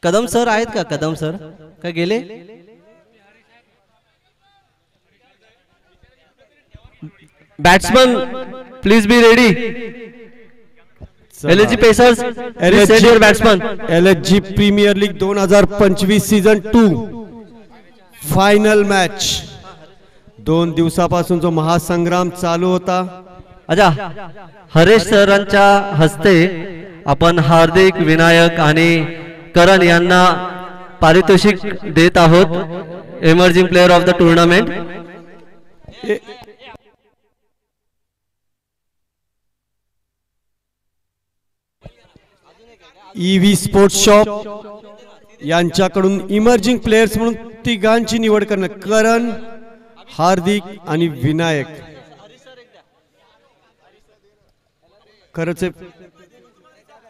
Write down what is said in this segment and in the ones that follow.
Kadam sir आहेत का? Kadam sir काय गेले? Batsman please be ready. LHG pacers send your batsman. LHG premier league 2025 season 2 final match. 2 दिवसापासून जो महासंग्राम चालू होता. अच्छा, हरेश सरांच्या हस्ते आपण हार्दिक, विनायक आणि करण यांना पारितोषिक देत आहोत. Emerging player of the tournament. EV sports shop यांच्याकडून इमर्जिंग प्लेयर्स म्हणून तिघांची निवड करणं. करण, हार्दिक आणि विनायक. खरंच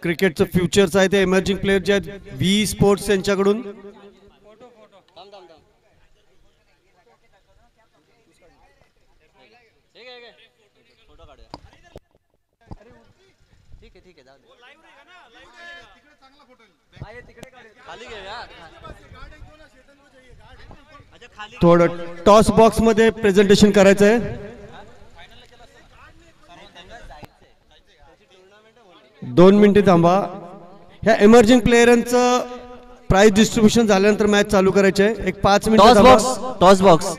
क्रिकेटचं फ्युचर्स आहे ते इमर्जिंग प्लेयर जे आहेत व्ही स्पोर्ट्स यांच्याकडून. थोडं टॉस बॉक्स मध्ये प्रेझेंटेशन करायचं आहे. 2 मिनिटे थांबा. ह्या इमर्जिंग प्लेयरांचं प्राइस डिस्ट्रीब्युशन झाल्यानंतर मॅच चालू करायची आहे. एक 5 minute toss box.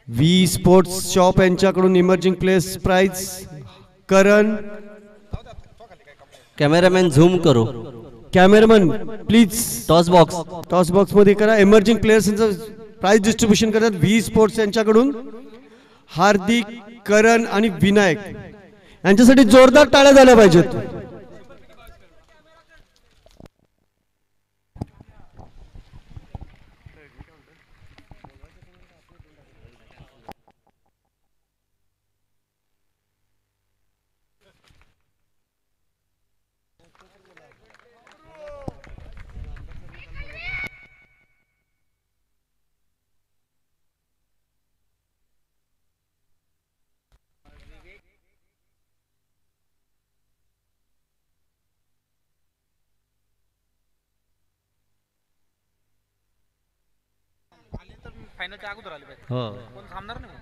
V sports shop यांच्याकडून इमर्जिंग प्लेयर्स प्राइज. करण, कॅमेरामॅन झूम करो. कॅमेरामॅन प्लीज टॉस बॉक्स मध्ये करा. इमर्जिंग प्लेयर्सचं प्राइज डिस्ट्रीब्युशन करतात व्ही स्पोर्ट्स यांच्याकडून. हार्दिक, करण आणि विनायक यांच्यासाठी जोरदार टाळ्या झाल्या पाहिजेत. फायनलच्या अगोदर आले पाहिजे. हो, कोण थांबणार नाही.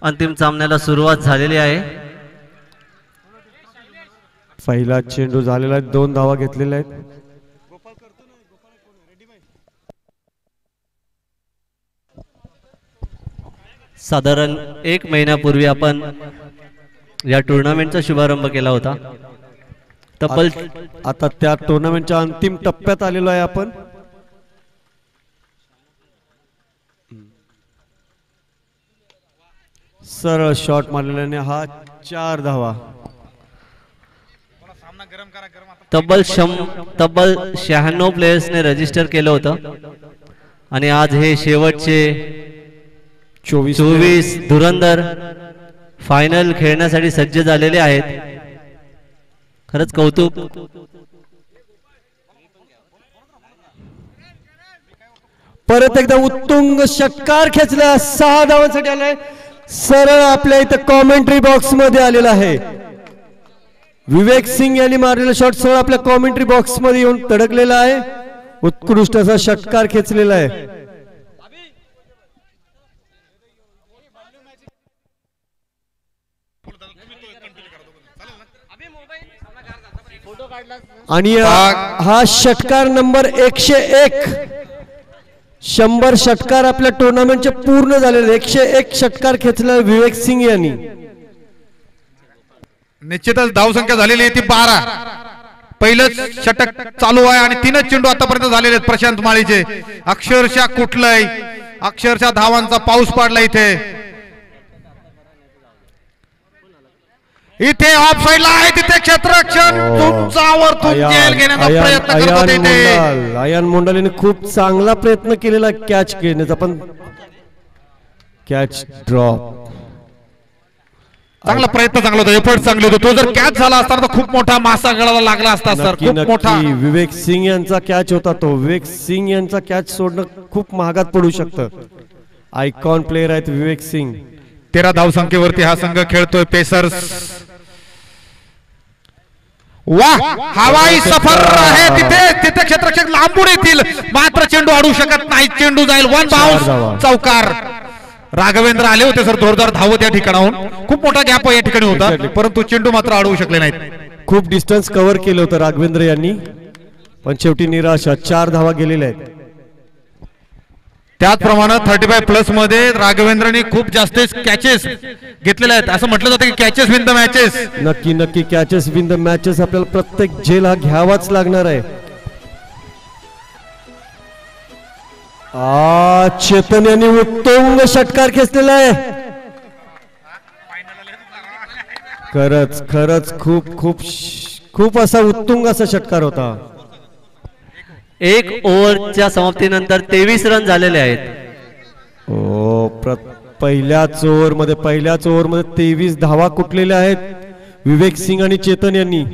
अंतिम सामन्याला सुरुवात झालेली आहे. पहिला चेंडू झालेला आहे. 2 धावा घेतलेल्या आहेत. साधारण 1 महिन्यापूर्वी आपण या टुर्नामेंटचा शुभारंभ केला होता. तब्बल आता त्या टुर्नामेंटच्या अंतिम टप्प्यात आलेलो आहे आपण. सरळ शॉट मारलेल्याने हा 4 धावा. तब्बल 96 प्लेयर्सने रजिस्टर केलं होतं आणि आज हे शेवटचे 24 धुरंधर फायनल खेळण्यासाठी सज्ज झालेले आहेत. खरंच कौतुक. परत एकदा उत्तुंग षटकार खेचला. 6 धावांसाठी आलाय. सरळ आपल्या इथं कॉमेंट्री बॉक्स मध्ये आलेला आहे. विवेक सिंग यांनी मारलेला शॉट सरळ आपल्या कॉमेंट्री बॉक्स मध्ये येऊन तडकलेला आहे. उत्कृष्ट असा षटकार खेचलेला आहे. आणि हा षटकार नंबर 101. 100 षटकार आपल्या टुर्नामेंटचे पूर्ण झालेले. 101 षटकार खेचला विवेक सिंग यांनी. निश्चितच धावसंख्या झालेली आहे ती 12. पहिलंच षटक चालू आहे आणि 3च चेंडू आतापर्यंत झालेले आहेत प्रशांत माळीचे. अक्षरशः कुठलंय, अक्षरशः धावांचा पाऊस पडला इथे. इथे ऑफ साइडला आहे तिथे क्षेत्ररक्षण तुमच्यावर घेण्याचा प्रयत्न करत होते ते. आयन मोंडालेने खूप चांगला प्रयत्न केलेला कॅच घेण्याचा, पण कॅच ड्रॉप. चांगला प्रयत्न चांगला होता, एफर्ट चांगले होते. तो जर कॅच झाला असता तर खूप मोठा मासा गळाला लागला असता सर, नक्की खूप मोठा. नक्की विवेक सिंग यांचा कॅच होता तो. विवेक सिंग यांचा कॅच सोडणं खूप महागात पडू शकतं. आयकॉन प्लेयर आहेत विवेक सिंग. 13 धावसंख्येवरती हा संघ खेळतोय पेसर्स. वा, हवाई सफर आहे तिथे. तिथे क्षेत्ररक्षक लांबून येतील मात्र चेंडू अडू शकत नाही. चेंडू जाईल वन बाउन्स, चौकार. राघवेंद्र आले होते सर जोरदार धावत या ठिकाणाहून. खूप मोठा गॅप या ठिकाणी होता परंतु चेंडू मात्र अडवू शकले नाहीत. खूप डिस्टन्स कव्हर केलं होतं राघवेंद्र यांनी पण शेवटी निराशा. 4 धावा गेलेल्या आहेत. त्याचप्रमाणे 35+ मध्ये राघवेंद्रनी खूप जास्त कॅचेस घेतलेले आहेत. असं म्हटलं जातं की कॅचेस विन द मॅचेस. नक्की नक्की कॅचेस विन द मॅचेस आपल्याला प्रत्येक झेल हा घ्यावाच लागणार आहे. चेतन यांनी उत्तुंग षटकार खेचलेला आहे. खरंच खरंच खूप खूप खूप असा उत्तुंग असा षटकार होता. 1 ओव्हरच्या समाप्तीनंतर 23 रन झालेले आहेत. पहिल्याच ओव्हरमध्ये 23 धावा कुठलेल्या आहेत विवेक सिंग आणि चेतन यांनी.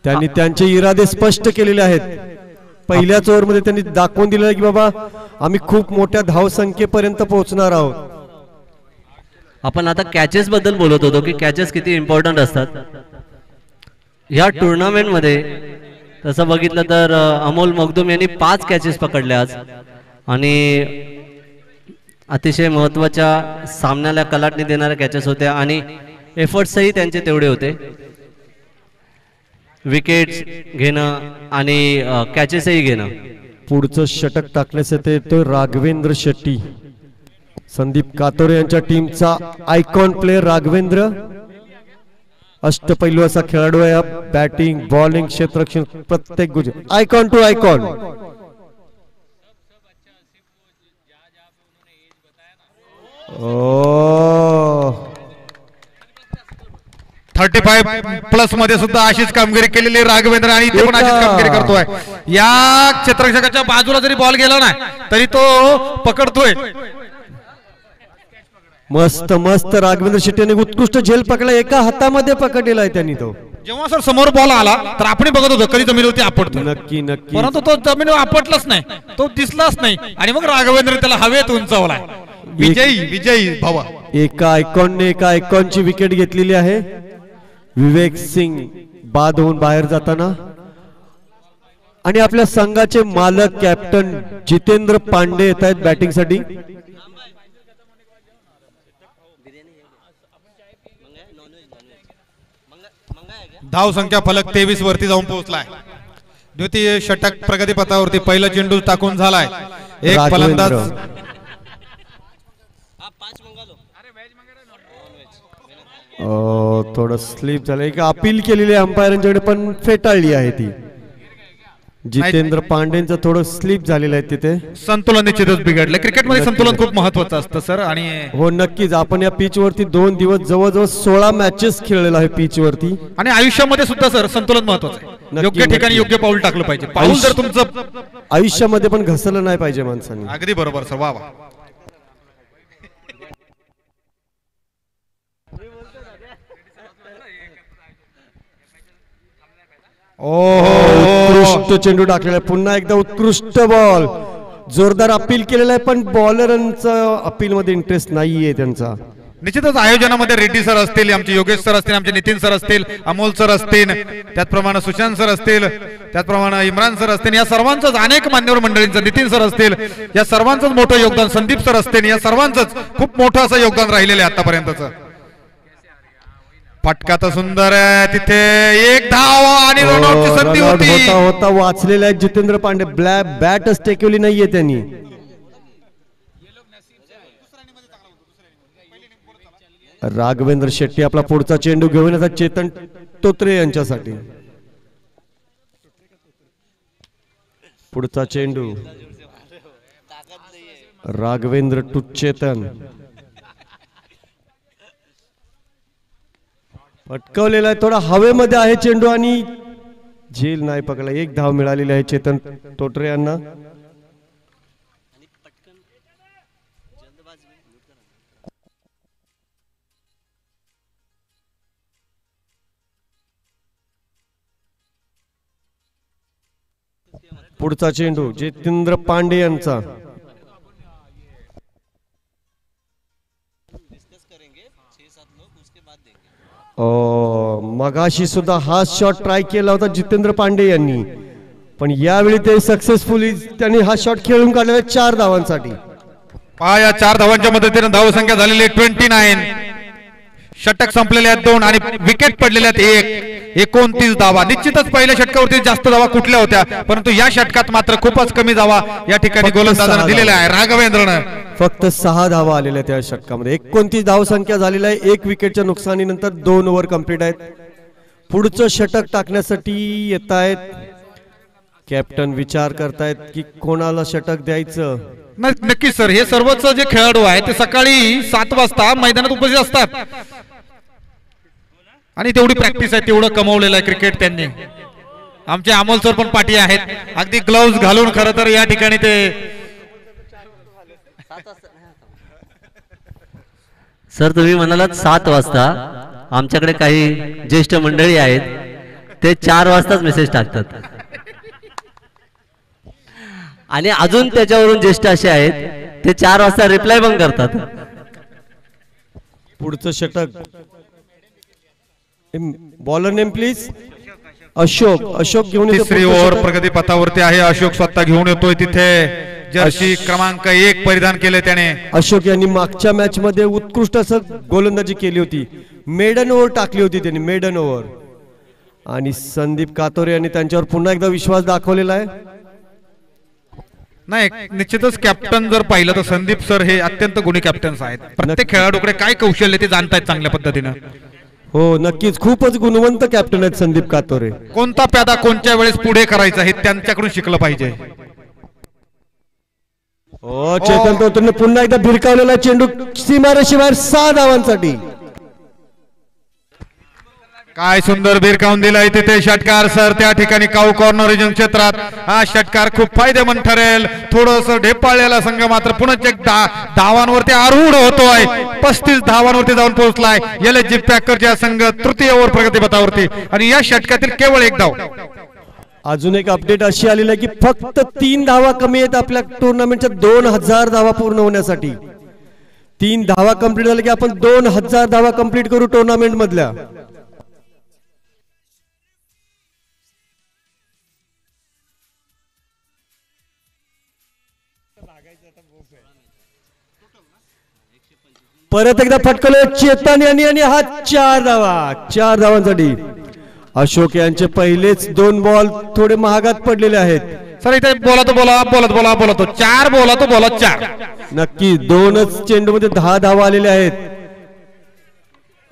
त्यांनी त्यांचे इरादे स्पष्ट केलेले आहेत. पहिल्याच ओव्हरमध्ये त्यांनी दाखवून दिलेलं की बाबा आम्ही खूप मोठ्या धावसंख्येपर्यंत पोहोचणार आहोत. आपण आता कॅचेस बद्दल बोलत होतो की कॅचेस किती इम्पॉर्टंट असतात या टुर्नामेंट मध्ये. तसं बघितलं तर अमोल मगदूम यांनी 5 कॅचेस पकडले आज आणि अतिशय महत्त्वाच्या सामन्याला कलाटणी देणाऱ्या कॅचेस होत्या आणि एफर्ट्सही त्यांचे तेवढे होते. विकेट्स घेणं आणि कॅचेसही घेणं. पुढचं षटक टाकण्यासाठी येतोय राघवेंद्र शेट्टी. संदीप कातोरे यांच्या टीमचा आयकॉन प्लेयर राघवेंद्र. अष्टपैलू असा खेळाडू आहे. बॅटिंग बॉलिंग क्षेत्ररक्षण प्रत्येक गोष्ट आयकॉन टू आयकॉन. 35+ मध्ये सुद्धा अशीच कामगिरी केलेली राघवेंद्र आणि इथे पण अशीच कामगिरी करतोय. या क्षेत्ररक्षकाच्या बाजूला जरी बॉल गेला ना तरी तो पकडतोय. मस्त मस्त राघवेंद्र शेट्टी यांनी उत्कृष्ट झेल पकडला. एका हातामध्ये पकडलेला आहे त्यांनी तो. जेव्हा सर समोर बॉल आला तर आपण बघत होतो कधी जमिनीवरती आपटतो. नक्की नक्की परंतु तो जमिनीवर आपटलाच नाही, तो दिसलाच नाही आणि मग राघवेंद्र त्याला हवेत उंचावला. विजयी विजयी भावा. एका आयकॉनची विकेट घेतलेली आहे. विवेक सिंग बाद होऊन बाहेर जाताना आणि आपल्या संघाचे मालक कॅप्टन जितेंद्र पांडे येत आहेत बॅटिंग साठी. धाव संख्या फलक 23 वरती जाऊन पोहोचलाय. द्वितीय षटक प्रगतीपथावरती. पहिला चेंडू टाकून झालाय. एक फलंदाज थोडं स्लिप झालं. एक अपील केलेली आहे अंपायरांच्याकडे पण फेटाळली आहे ती. जितेंद्र पांडेंचं थोडं स्लिप झालेलं आहे तिथे. संतुलन निश्चितच बिघडलं. क्रिकेटमध्ये संतुलन खूप महत्वाचं असतं सर. आणि हो नक्कीच. आपण या पिच वरती 2 दिवस जवळजवळ 16 मॅचेस खेळलेला आहे पिच वरती. आणि आयुष्यामध्ये सुद्धा सर संतुलन महत्वाचं आहे. योग्य ठिकाणी योग्य पाऊल टाकलं पाहिजे. पाऊल जर तुमचं आयुष्यामध्ये पण घसरलं नाही पाहिजे माणसाने. अगदी बरोबर सर. वा वा. उत्कृष्ट चेंडू टाकलेला आहे. पुन्हा एकदा उत्कृष्ट बॉल. जोरदार अपील केलेला आहे पण बॉलरांचं अपील मध्ये इंटरेस्ट नाहीये त्यांचा. निश्चितच आयोजनामध्ये रेड्डी सर असतील, आमचे योगेश सर असतील, आमचे नितीन सर असतील, अमोल सर असतील, त्याचप्रमाणे सुशांत सर असतील, त्याचप्रमाणे इम्रान सर असतील, या सर्वांचंच अनेक मान्यवर मंडळींचं, नितीन सर असतील, या सर्वांचंच मोठं योगदान, संदीप सर असतील, या सर्वांचंच खूप मोठं असं योगदान राहिलेलं आहे आतापर्यंतचं. फटका तर सुंदर आहे. तिथे एक धाव आणि रनआउटची संधी होती. होता वाचलेला आहे जितेंद्र पांडे. बॅटच टेकवली नाहीये त्यांनी. राघवेंद्र शेट्टी आपला पुढचा चेंडू घेऊन येतात चेतन तोत्रे यांच्यासाठी. पुढचा चेंडू राघवेंद्र टू चेतन. पटकवलेला आहे. थोडा हवेमध्ये आहे चेंडू आणि झेल नाही पकडला. 1 धाव मिळालेली आहे चेतन तोत्रे यांना. पुढचा चेंडू जितेंद्र पांडे यांचा. मगाशी सुद्धा हा शॉट ट्राय केला होता जितेंद्र पांडे यांनी, पण यावेळी ते सक्सेसफुली त्यांनी हा शॉट खेळून काढलेला 4 धावांसाठी. या 4 धावांच्या मदतीने धावसंख्या झालेली 29. षटक संपलेले आहेत 2 आणि विकेट पडलेले आहेत 1. 29 धावा. निश्चितच पहिल्या षटकावरती जास्त धावा कुठल्या होत्या, परंतु या षटकात मात्र खूपच कमी धावा या ठिकाणी गोलंदाजांना दिलेल्या आहे. राघवेंद्रनं फक्त 6 धावा आलेल्या त्या षटकामध्ये. 29 धावसंख्या झालेली आहे. 1 विकेटच्या नुकसानीनंतर 2 ओव्हर कंप्लीट आहेत. पुढचं षटक टाकण्यासाठी येत आहेत. कॅप्टन विचार करतायत की कोणाला षटक द्यायचं. नक्कीच सर, हे सर्वच जे खेळाडू आहेत ते सकाळी 7 वाजता मैदानात उपस्थित असतात आणि तेवढी प्रॅक्टिस आहे, तेवढं कमवलेलं आहे क्रिकेट त्यांनी. आमचे अमोल सर पण पाठी आहेत, अगदी ग्लोव्ज घालून खरं तर या ठिकाणी ते. सर तुम्ही म्हणालात 7 वाजता, आमच्याकडे काही ज्येष्ठ मंडळी आहेत ते 4 वाजताच मेसेज टाकतात आणि अजून त्याच्यावरून ज्येष्ठ असे आहेत ते 4 वाजता रिप्लाय पण करतात. पुढचं षटक बॉलर नेम प्लीज. अशोक घेऊन येतो. तिसरी ओव्हर प्रगती पथावरती आहे. अशोक स्वतः घेऊन येतोय. तिथे जर्सी क्रमांक 1 परिधान केले त्याने. अशोक यांनी मागच्या मॅच मध्ये उत्कृष्ट असं गोलंदाजी केली होती. मेडन ओव्हर टाकली होती त्यांनी, मेडन ओव्हर. आणि संदीप कातोरे यांनी त्यांच्यावर पुन्हा एकदा विश्वास दाखवलेला आहे. नाही, निश्चितच कॅप्टन जर पाहिलं तर संदीप सर हे अत्यंत गुणी कॅप्टन्स आहेत. प्रत्येक खेळाडूकडे काय कौशल्य ते जाणतायत चांगल्या पद्धतीनं. हो नक्कीच, खूपच गुणवंत कॅप्टन आहेत संदीप कातोरे. कोणता प्यादा कोणत्या वेळेस पुढे करायचा हे त्यांच्याकडून शिकलं पाहिजे. हो चेतन तोतरने पुन्हा एकदा भिरकावलेला चेंडू सीमारेषेबाहेर 6 धावांसाठी. काय सुंदर भिरकावून दिलाय तिथे षटकार सर त्या ठिकाणी काऊ कॉर्नर रिजन क्षेत्रात. हा षटकार खूप फायदेमंद ठरेल. थोडस ढेपाळलेला संघ मात्र पुन्हा एक धावांवरती आरूढ होतोय. 35 धावांवरती जाऊन पोहोचलाय. LHG पॅकरचा संघ तृतीय ओव्हर प्रगतीपथावरती आणि या षटकातील केवळ 1 धाव. अजून एक अपडेट अशी आलेली आहे की फक्त 3 धावा कमी आहेत आपल्या टुर्नामेंटच्या 2000 धावा पूर्ण होण्यासाठी. 3 धावा कंप्लीट झाल्या की आपण 2000 धावा कंप्लीट करू टुर्नामेंट मधल्या. परत एकदा फटकवलं चेतन यांनी आणि हा 4 धावांसाठी. अशोक यांचे पहिलेच 2 बॉल थोडे महागात पडलेले आहेत. सर इथे बोलत 4 बोलत 4. नक्की 2च चेंडूमध्ये 10 धावा आलेल्या आहेत.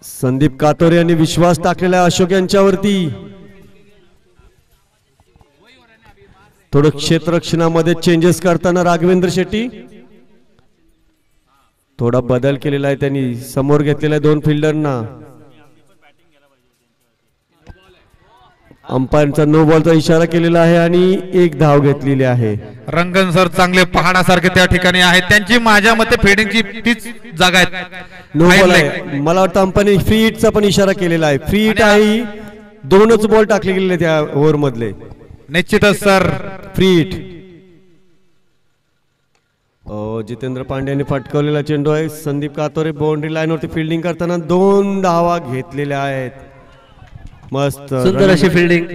संदीप कातोरे यांनी विश्वास टाकलेला आहे अशोक यांच्यावरती. थोडं क्षेत्ररक्षणामध्ये चेंजेस करताना राघवेंद्र शेट्टी थोडा बदल केलेला आहे त्यांनी. समोर घेतलेला आहे 2 फिल्डरना. अंपायरचा नो बॉलचा इशारा केलेला आहे आणि 1 धाव घेतलेली आहे. रंगन सर चांगले पहाडासारखे त्या ठिकाणी आहेत. त्यांची माझ्या मते फिल्डिंगची तीच जागा आहे. नो बॉल आहे. मला वाटतं अंपायरने फ्री हिटचा पण इशारा केलेला आहे. फ्री हिट आहे. 2च बॉल टाकले गेलेले त्या ओव्हर मधले. निश्चितच sir free hit. Jitendra Pandey यांनी फटकवलेला चेंडू आहे. संदीप कातोरे बाउंड्री लाईनवरती फिल्डिंग करताना 2 धावा घेतलेल्या आहेत. मस्त सुंदर अशी फिल्डिंग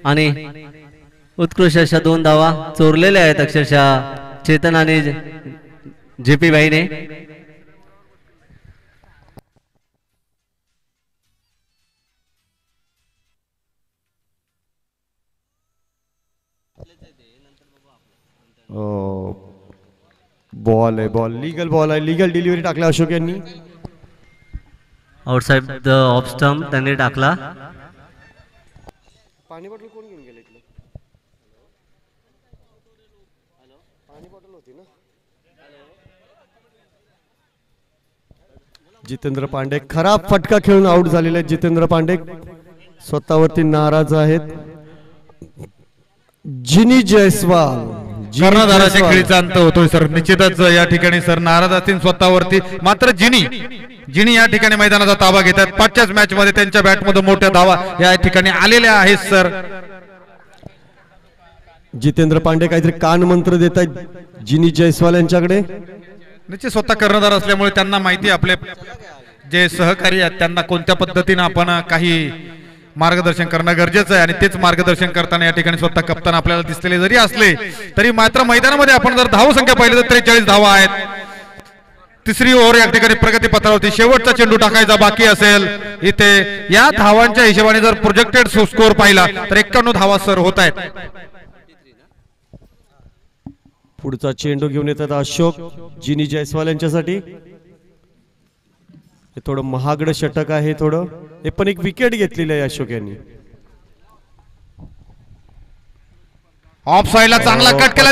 आणि उत्कृष्ट अशा 2 धावा चोरलेल्या आहेत अक्षरशः चेतन आणि JP भाईने. बॉल आहे. लीगल बॉल आहे. लीगल डिलिव्हरी टाकला अशोक यांनी. आउटसाइड द ऑफ स्टंप त्यांनी टाकला. पाणी बॉटल कोण घेऊन गेले इकडे? पाणी बॉटल होती ना. जितेंद्र पांडे खराब फटका खेळून आउट झालेले आहेत. जितेंद्र पांडे स्वतःवरती नाराज आहेत. जिनी जयस्वाल कर्णधाराच्या खेळीचा अंत होतोय सर. निश्चितच या ठिकाणी सर नाराज असतील स्वतःवरती. मात्र जिनी या ठिकाणी मैदानाचा ताबा घेतात. 5च्याच मॅच मध्ये त्यांच्या बॅटमध्ये मोठ्या धावा या ठिकाणी आलेल्या आहेत सर. जितेंद्र पांडे काहीतरी कान मंत्र देत आहेत जिनी जयस्वाल यांच्याकडे. निश्चित स्वतः कर्णधार असल्यामुळे त्यांना माहिती आपले जे सहकारी आहेत त्यांना कोणत्या पद्धतीने आपण काही मार्गदर्शन करणं गरजेचं आहे आणि तेच मार्गदर्शन करताना या ठिकाणी स्वतः कप्तान आपल्याला दिसलेले जरी असले तरी मात्र मैदानामध्ये आपण जर धाव संख्या पाहिली तर 43 धावा आहेत. तिसरी ओव्हर या ठिकाणी प्रगती पत्रावरती शेवटचा चेंडू टाकायचा बाकी असेल. इथे या धावांच्या हिशोबाने जर प्रोजेक्टेड स्कोर पाहिला तर 91 धावा सर होत आहेत. पुढचा चेंडू घेऊन येतात अशोक जिनी जयस्वाल यांच्यासाठी. हे थोडं महागडं षटक आहे थोडं. हे पण एक विकेट घेतलेली आहे अशोक यांनी. ऑफ साइडला चांगला कट केला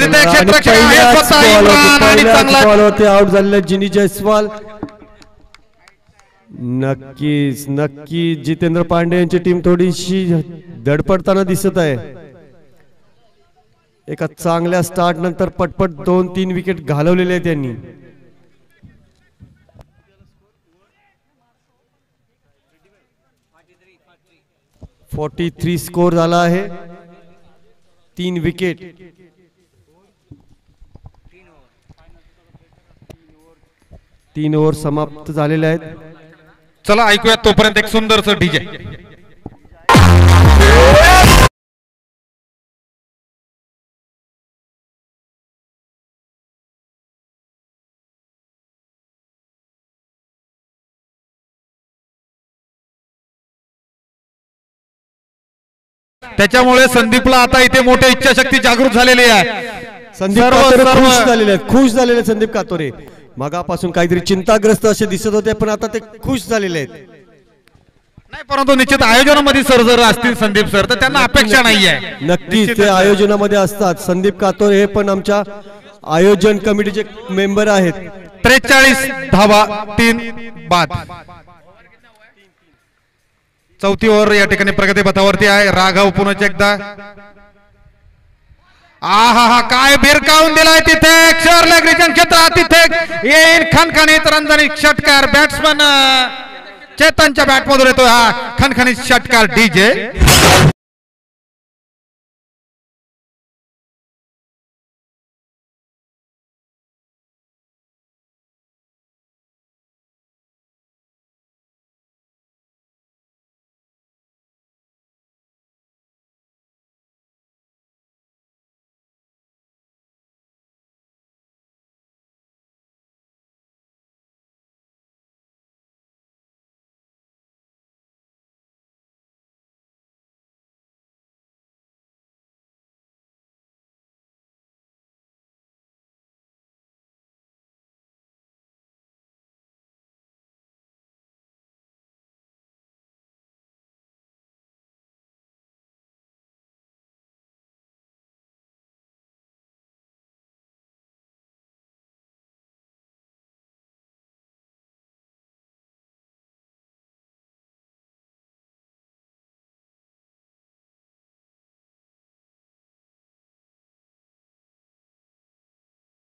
तिथे आउट झालेले जिनी जयस्वाल. नक्कीच नक्की जितेंद्र पांडे यांची टीम थोडीशी धडपडताना दिसत आहे. एका चांगल्या स्टार्ट नंतर पटपट 2-3 विकेट घालवलेले आहेत त्यांनी. .43 स्कोर झाला आहे. 3 विकेट. तीन ओव्हर समाप्त झालेले आहेत. चला ऐकूया तोपर्यंत एक सुंदरसं डीजे. त्याच्यामुळे संदीपला आता इथे मोठी इच्छाशक्ती जागृत झालेली आहे. संदीप कातोरे खुश झालेले आहेत. खुश झालेले संदीप कातोरे. मगापासून काहीतरी चिंताग्रस्त असे दिसत होते पण आता ते खुश झालेले आहेत. नाही परंतु निश्चित आयोजनामध्ये सर जर असतील संदीप सर तर त्यांना अपेक्षा नाहीये. नक्कीच ते आयोजनामध्ये असतात. संदीप कातोरे हे पण आमच्या आयोजन कमिटीचे मेंबर आहेत. 43 धावा 3 बाद. चौथी ओव्हर या ठिकाणी प्रगती पथावरती आहे. राघव पुन्हा एकदा. आहा काय भिरकावून दिलाय तिथे क्षर लेगरीजन क्षेत्रात. तिथे येईल खणखणीत रंजनी षटकार. बॅट्समन चेतनच्या बॅट मधून येतो हा खणखणीत षटकार डीजे.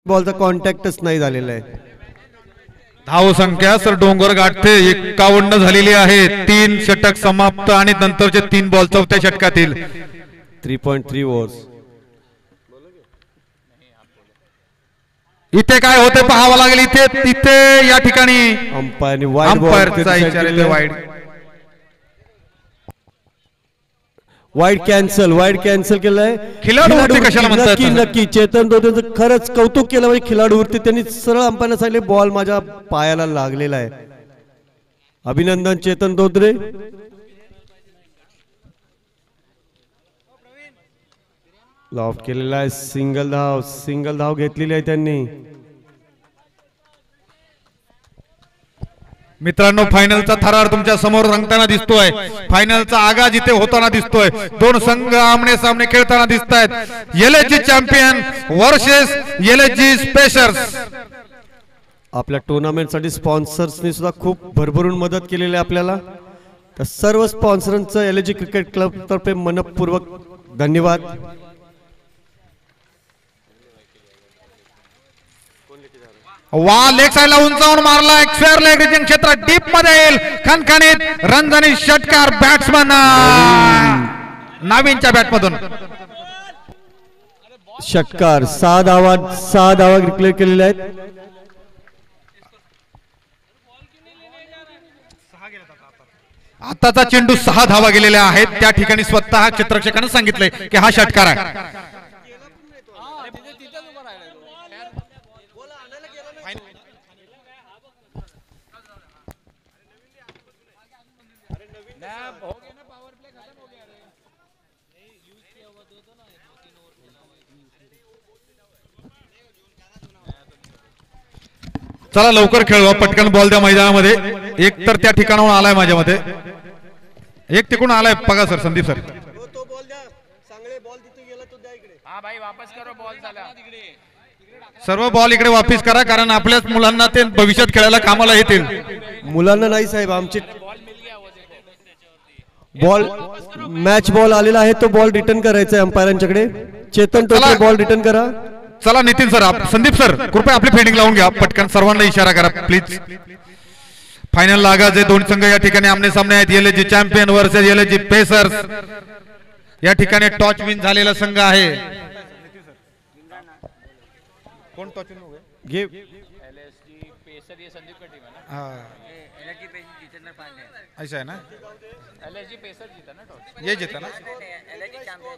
बॉलचा कॉन्टॅक्टच नाही झालेला आहे. धाव संख्या सर डोंगर गाठते 51 झालेली आहे. 3 षटक समाप्त आणि नंतरचे 3 बॉल चौथ्या षटकातील. 3.3 ओव्हर्स. इथे काय होते पाहावं लागेल. इथे या ठिकाणी अंपायरचा इशारा वाईड. वाईड कॅन्सल केलंय. खिलाडू कशाला म्हणतात. नक्की चेतन दोदेचं खरंच कौतुक केलं म्हणजे खिलाडूवरती त्यांनी सरळ अंपायरला सांगितले बॉल माझ्या पायाला लागलेला आहे. अभिनंदन चेतन दोदरे. लॉफ्ट केलेला आहे. सिंगल धाव घेतलेली आहे त्यांनी. मित्रांनो फायनलचा थरार तुमच्या समोर रंगताना दिसतोय. फायनलचा आगाज इथे होताना दिसतोय. 2 संघ आमने सामने खेळताना दिसत आहेत. एलएचजी चॅम्पियन वर्सेस एलएचजी स्पेशर्स. आपल्या टुर्नामेंटसाठी स्पॉन्सर्सनी सुद्धा खूप भरभरून मदत केलेली आहे आपल्याला. तर सर्व स्पॉन्सरांचं एलएचजी क्रिकेट क्लब तर्फे मनपूर्वक धन्यवाद. वा लेग साइडला उंचावून मारला. स्क्वेअर लेग रिजन क्षेत्रात डीप मध्ये येईल. खणखणीत रंजनी षटकार. बॅट्समन नवीनच्या बॅट मधून. षटकार 6 धावा डिक्लेअर केलेल्या आहेत. आताचा चेंडू 6 धावा गेलेल्या आहेत. त्या ठिकाणी स्वतः क्षेत्ररक्षकाने सांगितले की हा षटकार आहे. चला लवकर खेळवा, पटकन बॉल द्या मैदानामध्ये. एक तर त्या ठिकाणाहून आलाय माझ्या मते, एक तिकडून आलाय बघा सर, संदीप सर. सर्व बॉल इकडे वापस करा, कारण आपल्याच मुलांना ते भविष्यात खेळायला कामाला येतील. मुलांना नाही साहेब, आमचे बॉल मॅच बॉल आलेला आहे, तो बॉल रिटर्न करायचा आहे अंपायरांच्याकडे. चेतन टोपे बॉल रिटर्न करा. चला नितीन सर, संदीप सर कृपया आपली फिल्डिंग लावून घ्या, पटकन सर्वांना इशारा करा प्लीज. फायनल लागायचे दोन संघ या ठिकाणी आमने सामने आहेत. एलएजी चॅम्पियन वर्सेस एलएजी पेसर्स. या ठिकाणी टॉच विन झालेला संघ आहे. कोण टॉच विन होगा? ये एलएसजी पेसर, ये संदीप का टीम है ना. हां, एलएसजी पेसर जीतना पाने है, ऐसा है ना. एलएसजी पेसर जीता ना टॉस, ये जीता ना. एलएसजी चैंपियन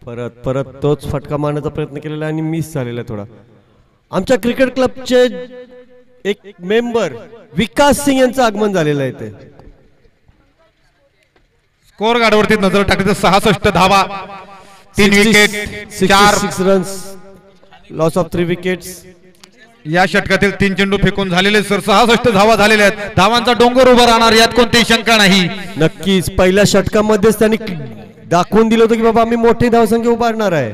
58 परत तोच फटका मारण्याचा प्रयत्न केलेला आणि मिस झालेला थोडा. आमच्या क्रिकेट क्लबचे एक मेंबर विकास सिंग यांचं आगमन झालेलं आहे. ते स्कोर गाडवरती नजर टाकते. 66 धावा, 3 wicket, 4 runs, loss of 3 wickets. या षटकातील 3 चेंडू फेकून झालेले सर. 66 धावा झालेल्या आहेत. धावांचा डोंगर उभा राहणार यात कोणतीही शंका नाही. नक्कीच पहिल्या षटकामध्येच त्यांनी दाखवून दिलं होतं की बाबा आम्ही मोठी धावसंख्या उभारणार आहे.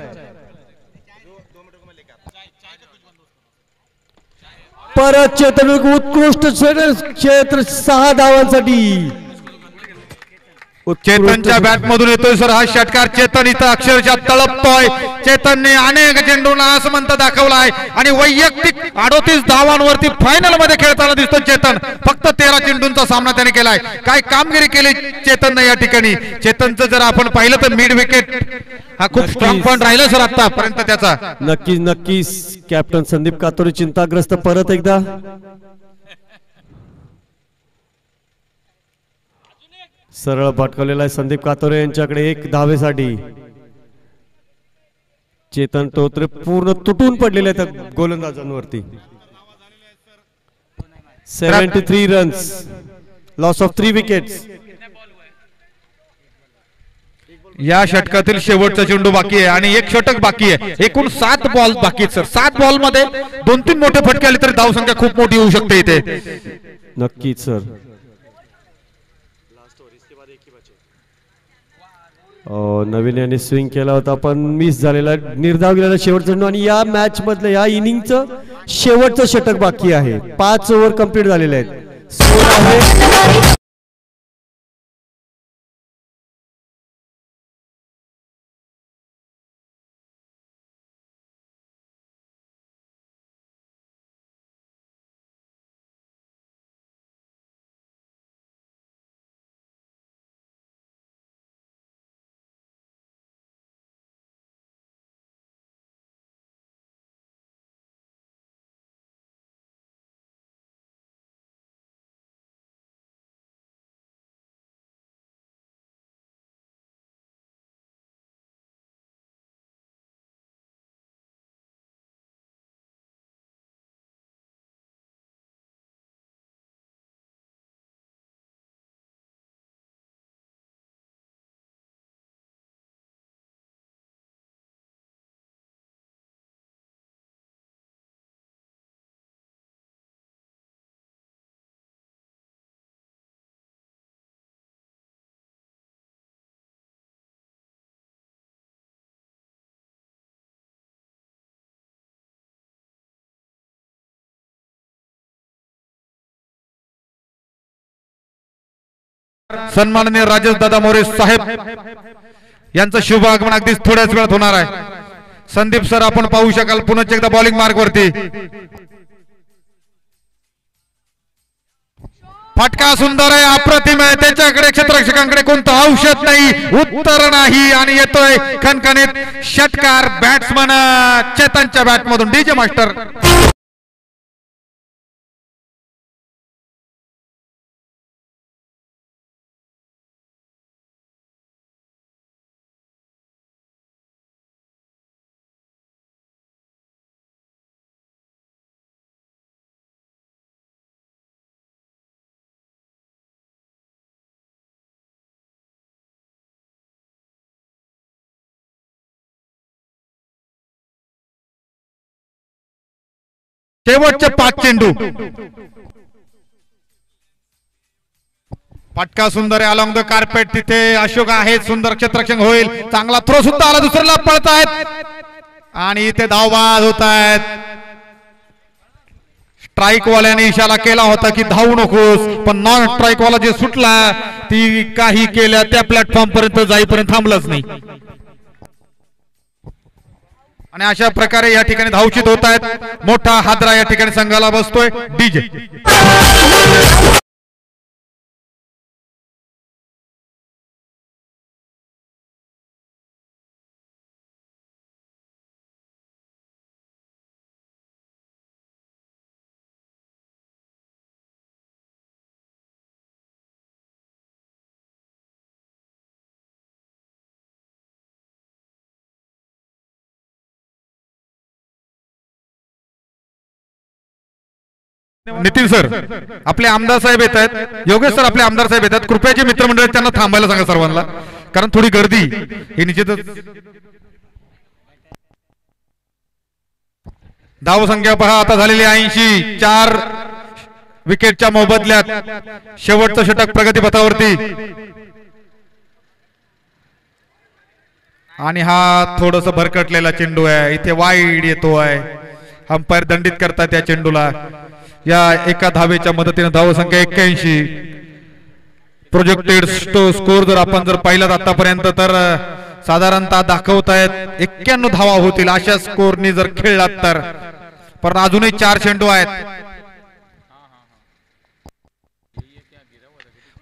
परत चेतन उत्कृष्ट क्षेत्र 6 धावांसाठी. चेतनच्या बॅट मधून येतोय सर हा षटकार. चेतन इथं अक्षरशः तळपतोय. चेतनने अनेक चेंडूंना आसमंत दाखवलाय आणि वैयक्तिक 38 धावांवरती फायनल मध्ये खेळताना दिसतो चेतन. फक्त 13 चेंडूंचा सामना त्याने केलाय. काय कामगिरी केली चेतनने या ठिकाणी. चेतनचं जर आपण पाहिलं तर मिड विकेट हा खूप स्ट्रॉंग पॉइंट राहिला सर आतापर्यंत त्याचा. नक्कीच कॅप्टन संदीप कातोरे चिंताग्रस्त परत एकदा. सरळ भटकवलेला आहे संदीप कातोरे यांच्याकडे 1 धावेसाठी. चेतन टोत्रे पूर्ण तुटून पडलेले आहेत गोलंदाजांवरती. 73 रन्स. Loss of 3 wickets. या षटकातील शेवटचा चेंडू बाकी आहे आणि एक षटक बाकी आहे. एकूण 7 बॉल बाकी आहेत सर. 7 बॉल मध्ये 2-3 मोठे फटके आले तरी धावसंख्या खूप मोठी होऊ शकते इथे. नक्कीच सर. नवीन यांनी स्विंग केला होता पण मिस झालेला, निर्धाव गेलेला शेवटचा चेंडू. आणि या मॅच मधलं या इनिंगचं शेवटचं षटक बाकी आहे. 5 ओव्हर कंप्लीट झालेले आहेत. स्कोर आहे सन्माननीय राजेश दादा मोरे साहेब यांचं शुभ आगमन अगदी थोड्याच वेळात होणार आहे. संदीप सर आपण पाहू शकाल पुन्हा एकदा बॉलिंग मार्क वरती. फटका सुंदर आहे, अप्रतिम आहे. त्याच्याकडे क्षेत्ररक्षकांकडे कोणतं औषध नाही, उत्तर नाही. आणि येतोय खणखणीत षटकार बॅट्समन चेतनच्या बॅट मधून. डीजे मास्टर शेवटचे 5 चेंडू. फटका सुंदर आहे अलॉंग द कार्पेट. तिथे अशोक आहे, सुंदर क्षेत्ररक्षण होईल. चांगला थ्रो सुद्धा आला, दुसऱ्याला पळतायत आणि इथे धावबाद होत आहेत. स्ट्राईक वाल्याने इशारा केला होता की धावू नकोस, पण नॉन स्ट्राईक वाला जे सुटला ती काही केल्या त्या प्लॅटफॉर्म पर्यंत जाईपर्यंत थांबलंच नाही. आणि अशा प्रकारे या ठिकाणी धावचित होत आहेत. मोठा हादरा या ठिकाणी संघाला बसतोय. डीजे नितीन सर आपले आमदार साहेब येत आहेत. योगेश सर आपले आमदार साहेब येतात. कृपया जे मित्रमंडळ त्यांना थांबायला सांगा सर्वांना, कारण थोडी गर्दी ही निश्चितच. धावसंख्या पहा आता झालेली 80. 4 विकेटच्या मोबदल्यात शेवटचं षटक प्रगतीपथावरती. आणि हा थोडस भरकटलेला चेंडू आहे. इथे वाईड येतोय. अंपायर दंडित करतात या चेंडूला. या एका धावेच्या मदतीने धावसंख्या 81. प्रोजेक्टेड स्कोर जर आपण जर पाहिलात आतापर्यंत तर साधारणतः दाखवतायत 91 धावा होतील अशा स्कोरनी जर खेळलात तर. पण अजूनही 4 चेंडू आहेत.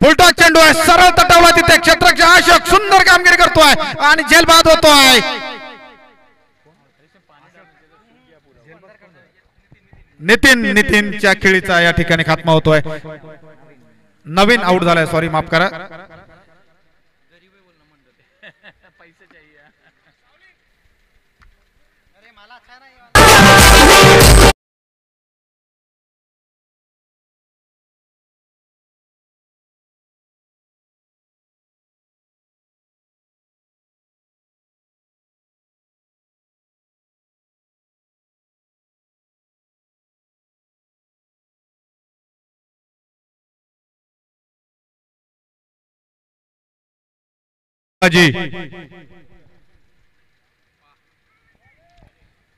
फुलटॉस चेंडू आहे, सरळ तटवला तिथे क्षेत्ररक्षक अशोक सुंदर कामगिरी करतोय आणि झेलबाद होतोय. नितीनच्या खेळीचा या ठिकाणी खात्मा होतोय. नवीन आउट झालाय, सॉरी माफ करा.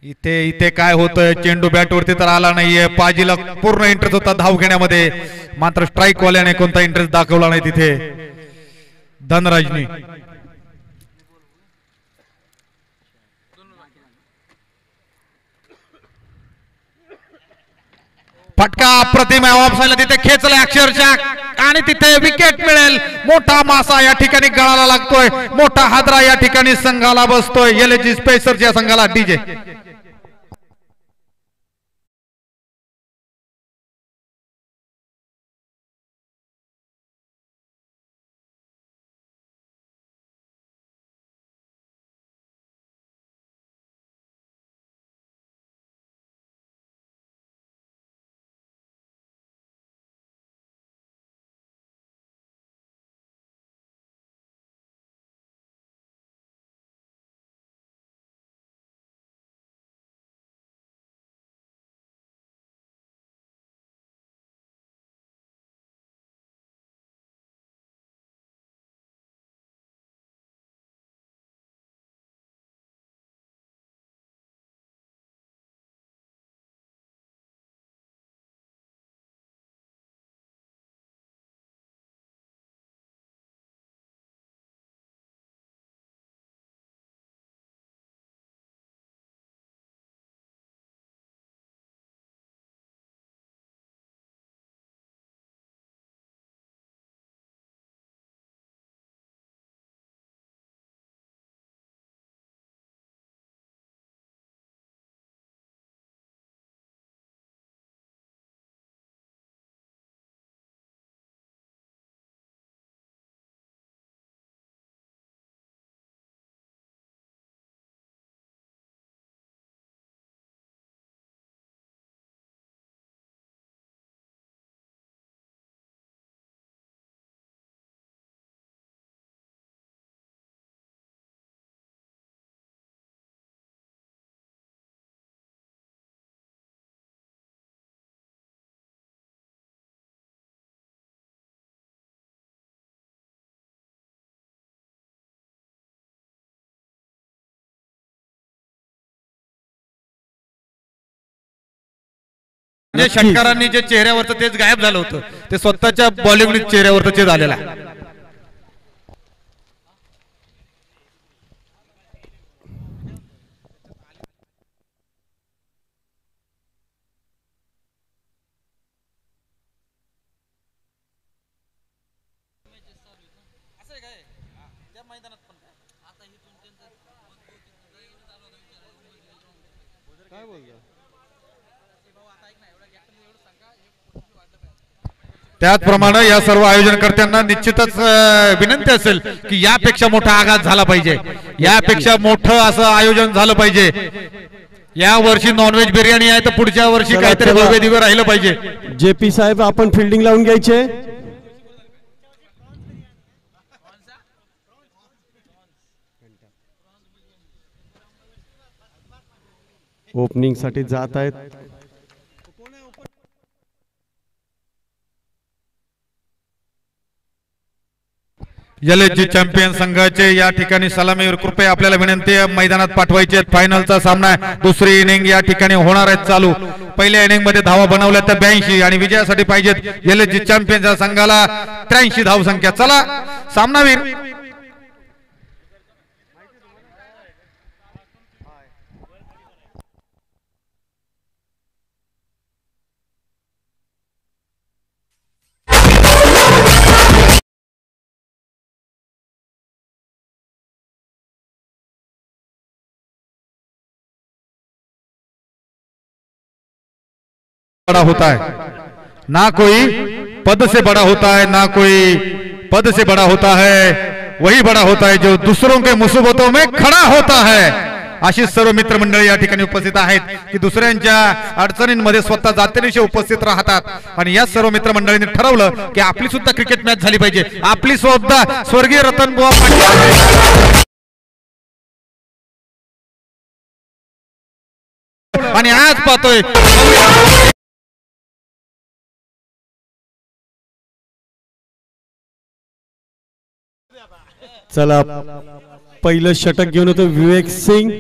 इथे काय होतंय, चेंडू बॅटवरती तर आला नाहीये. पाजीला पूर्ण इंटरेस्ट होता धाव घेण्यामध्ये, मात्र स्ट्राईक वाल्याने कोणता इंटरेस्ट दाखवला नाही तिथे धनराजनी. फटका अप्रतिम ऑफसाईडला तिथे खेचलाय अक्षरशः आणि तिथे विकेट मिळेल. मोठा मासा या ठिकाणी गळाला लागतोय, मोठा हादरा या ठिकाणी संघाला बसतोय. एलजी स्पेसरच्या संघाला डीजे. म्हणजे षटकारांनी जे चेहऱ्यावरचं तेच गायब झालं होतं, ते स्वतःच्या बॉलिंगने चेहऱ्यावरचं ते झालेलं आहे. त्याचप्रमाणे या सर्व आयोजनकर्त्यांना निश्चितच विनंती असेल की यापेक्षा मोठा आघात झाला पाहिजे, यापेक्षा मोठं असं आयोजन झालं पाहिजे. या वर्षी नॉनव्हेज बिर्याणी आहे तर पुढच्या वर्षी काहीतरी भव्य दिव्य राहिलं पाहिजे. जेपी साहेब आपण फिल्डिंग लावून घ्यायचे. ओपनिंग साठी जात आहेत. एलएचजी चॅम्पियन संघाचे या ठिकाणी सलामीवर कृपया आपल्याला विनंती आहे, मैदानात पाठवायचे. फायनलचा सामना दुसरी इनिंग या ठिकाणी होणार आहे चालू. पहिल्या इनिंग मध्ये धावा बनवल्या तर 82 आणि विजयासाठी पाहिजेत एलएचजी चॅम्पियनच्या संघाला 83 धाव संख्या. चला सामनावीर. बड़ा होता है ना कोई पद से बड़ा होता है, ना कोई पद से बड़ा होता है, वही बड़ा होता है जो दूसरों के मुसीबतों में खड़ा होता है. अशी सर्व मित्रमंडळी या ठिकाणी उपस्थित आहेत की दुसऱ्यांच्या अडचणींमध्ये स्वतः जातीनिशी उपस्थित राहतात. आणि या सर्व मित्रमंडळींनी ठरवलं की आपली सुद्धा क्रिकेट मॅच झाली पाहिजे, आपली सुद्धा स्वर्गीय रतनबुवा पाटील आणि आज पाहतोय चला पहिलं षटक घेऊन होतो विवेक सिंग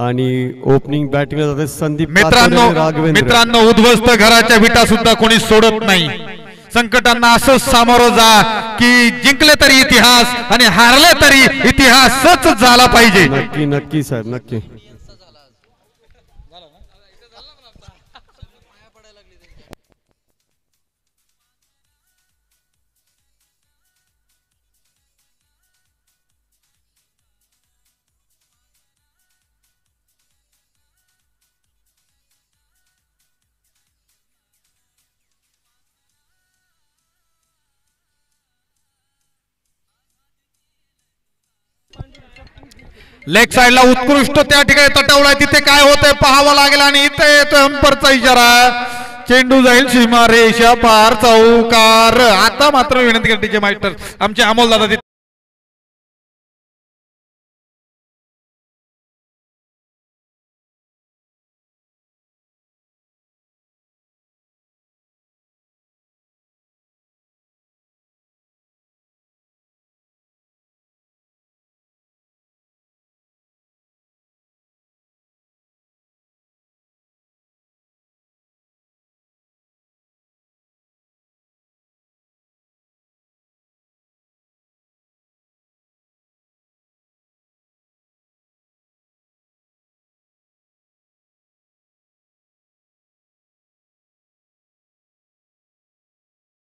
आणि ओपनिंग बॅटिंगला जाते संदीप मित्रांनो उद्ध्वस्त घराच्या विटा सुद्धा कोणी सोडत नाही. संकटांना असंच सामोरं जा की जिंकले तरी इतिहास आणि हारले तरी इतिहासच झाला पाहिजे. नक्की नक्की साहेब नक्की. लेग साइडला उत्कृष्ट त्या ठिकाणी तटवलाय. तिथे काय होतंय पाहावं लागेल आणि इथे येतोय अंपरचा इशारा. चेंडू जाईल सीमा रेषा पार चौकार. आता मात्र विनंती करते मास्टर आमचे अमोल दादा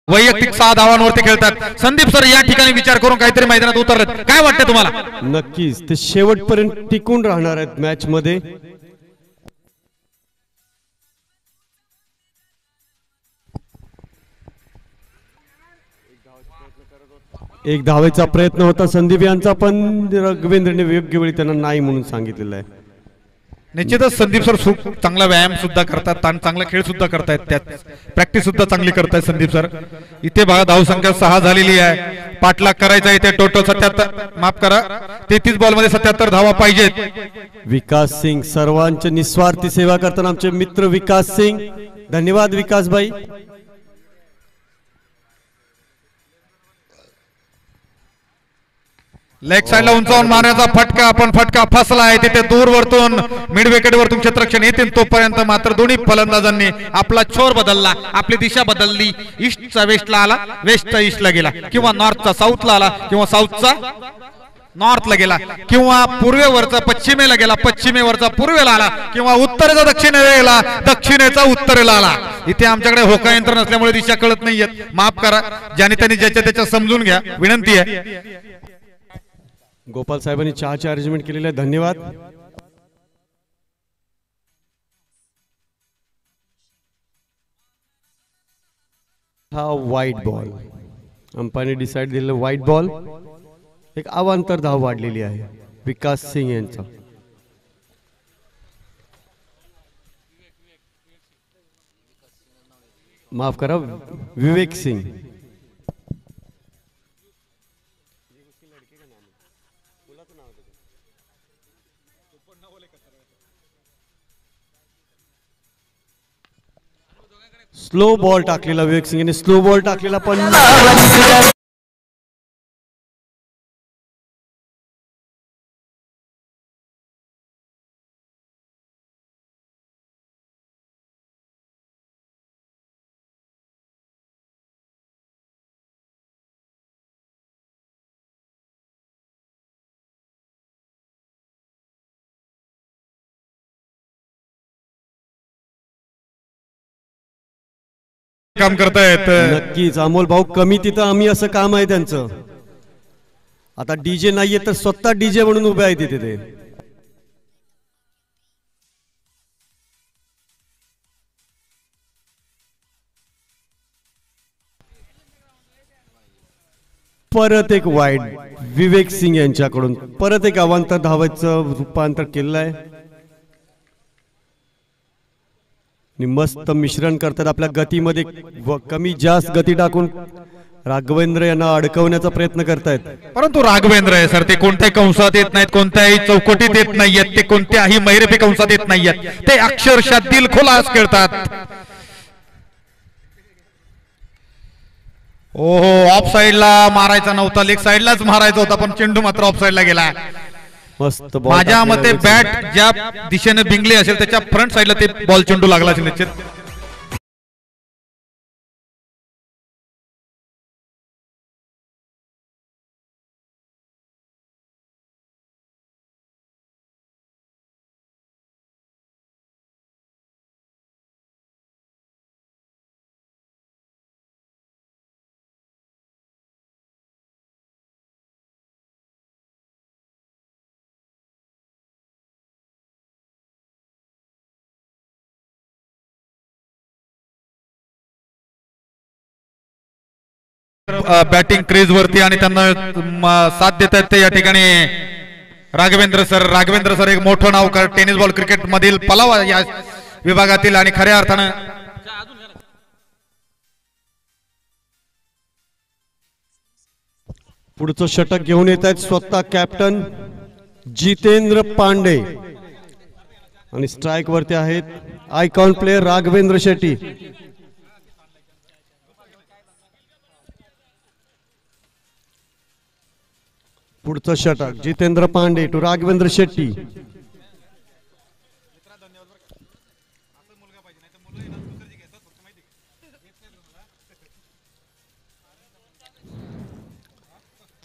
वैयक्तिक 6 धावांवरती खेळतात. संदीप सर या ठिकाणी विचार करून काहीतरी मैदानात उतरलेत. काय वाटतं तुम्हाला? नक्कीच ते शेवटपर्यंत टिकून राहणार आहेत मॅच मध्ये. एक धावेचा प्रयत्न होता संदीप यांचा पण रघवेंद्रने योग्य वेळी त्यांना नाही म्हणून सांगितलेलं आहे. निश्चितच संदीप सर चांगला व्यायाम सुद्धा करतात, चांगला खेळ सुद्धा करतायत, त्यात प्रॅक्टिस सुद्धा चांगली करतायत संदीप सर. इथे बघा धावसंख्या 6 झालेली आहे. पाठलाग करायचा इथे टोटल 77 माफ करा 33 बॉल मध्ये 77 धावा पाहिजेत. विकास सिंग सर्वांची निस्वार्थी सेवा करताना आमचे मित्र विकास सिंग. धन्यवाद विकास भाई. लेग साइडला उंचावून मारण्याचा फटका पण फटका फसला आहे. तिथे दूर वरतून मिड विकेट वरतून क्षेत्ररक्षण येतील तोपर्यंत मात्र दोन्ही फलंदाजांनी आपला छोर बदलला, आपली दिशा बदलली. ईस्टचा वेस्टला आला, वेस्टचा ईस्टला गेला, किंवा नॉर्थचा साऊथला आला, किंवा साऊथचा नॉर्थला गेला, किंवा पूर्वेवरचा पश्चिमेला गेला, पश्चिमेवरचा पूर्वेला आला, किंवा उत्तरेचा दक्षिणेला गेला, दक्षिणेचा उत्तरेला आला. इथे आमच्याकडे होका यंत्र नसल्यामुळे दिशा कळत नाहीयेत. माफ करा, ज्याने त्यांनी ज्याच्या त्याच्या समजून घ्या, विनंती आहे. गोपाल साहेबांनी चहाचे अरेंजमेंट केलेले आहे, धन्यवाद. हा व्हाईट बॉल अंपायरने डिसाइड दिलेला व्हाईट बॉल. एक अवांतर धाव वाढलेली आहे विकास सिंग यांचा. माफ करा विवेक सिंग. स्लो बॉल टाकलेला विवेक सिंग यांनी स्लो बॉल टाकलेला पण काम करतायत. नक्कीच अमोल भाऊ कमी तिथं आम्ही असं काम आहे त्यांचं. आता डीजे नाहीये तर स्वतः डीजे म्हणून उभे आहे तिथे ते. परत एक वाईड विवेक सिंग यांच्याकडून परत एक अवांतर धावाचं रूपांतर केलेलं आहे. मस्त मिश्रण करतात आपल्या गतीमध्ये, कमी जास्त गती टाकून राघवेंद्र यांना अडकवण्याचा प्रयत्न करतायत. परंतु राघवेंद्र आहे सर, ते कोणत्याही कंसात येत नाहीत, कोणत्याही चौकटीत येत नाहीयेत, ते कोणत्याही मैरपी कंसात येत नाहीयेत. ते अक्षरशः दिलखुलास खेळतात. ओहो, ऑफ साइडला मारायचा नव्हता, लेग साइडलाच मारायचा होता, पण चेंडू मात्र ऑफ साइडला गेला. मस्त माझ्या मते बॅट ज्या दिशेने भिंगली असेल त्याच्या फ्रंट साइडला ते बॉल चेंडू लागला असेल निश्चित. बॅटिंग क्रीज वरती आणि त्यांना साथ देत आहेत ते या ठिकाणी राघवेंद्र सर एक मोठं नाव टेनिस बॉल क्रिकेट मधील पलाव या विभागातील आणि खऱ्या अर्थानं पुढचं षटक घेऊन येत आहेत स्वतः कॅप्टन जितेंद्र पांडे आणि स्ट्राइक वरती आहेत आयकॉन प्लेयर राघवेंद्र शेट्टी. पुढचं षटक जितेंद्र पांडे टू राघवेंद्र शेट्टी.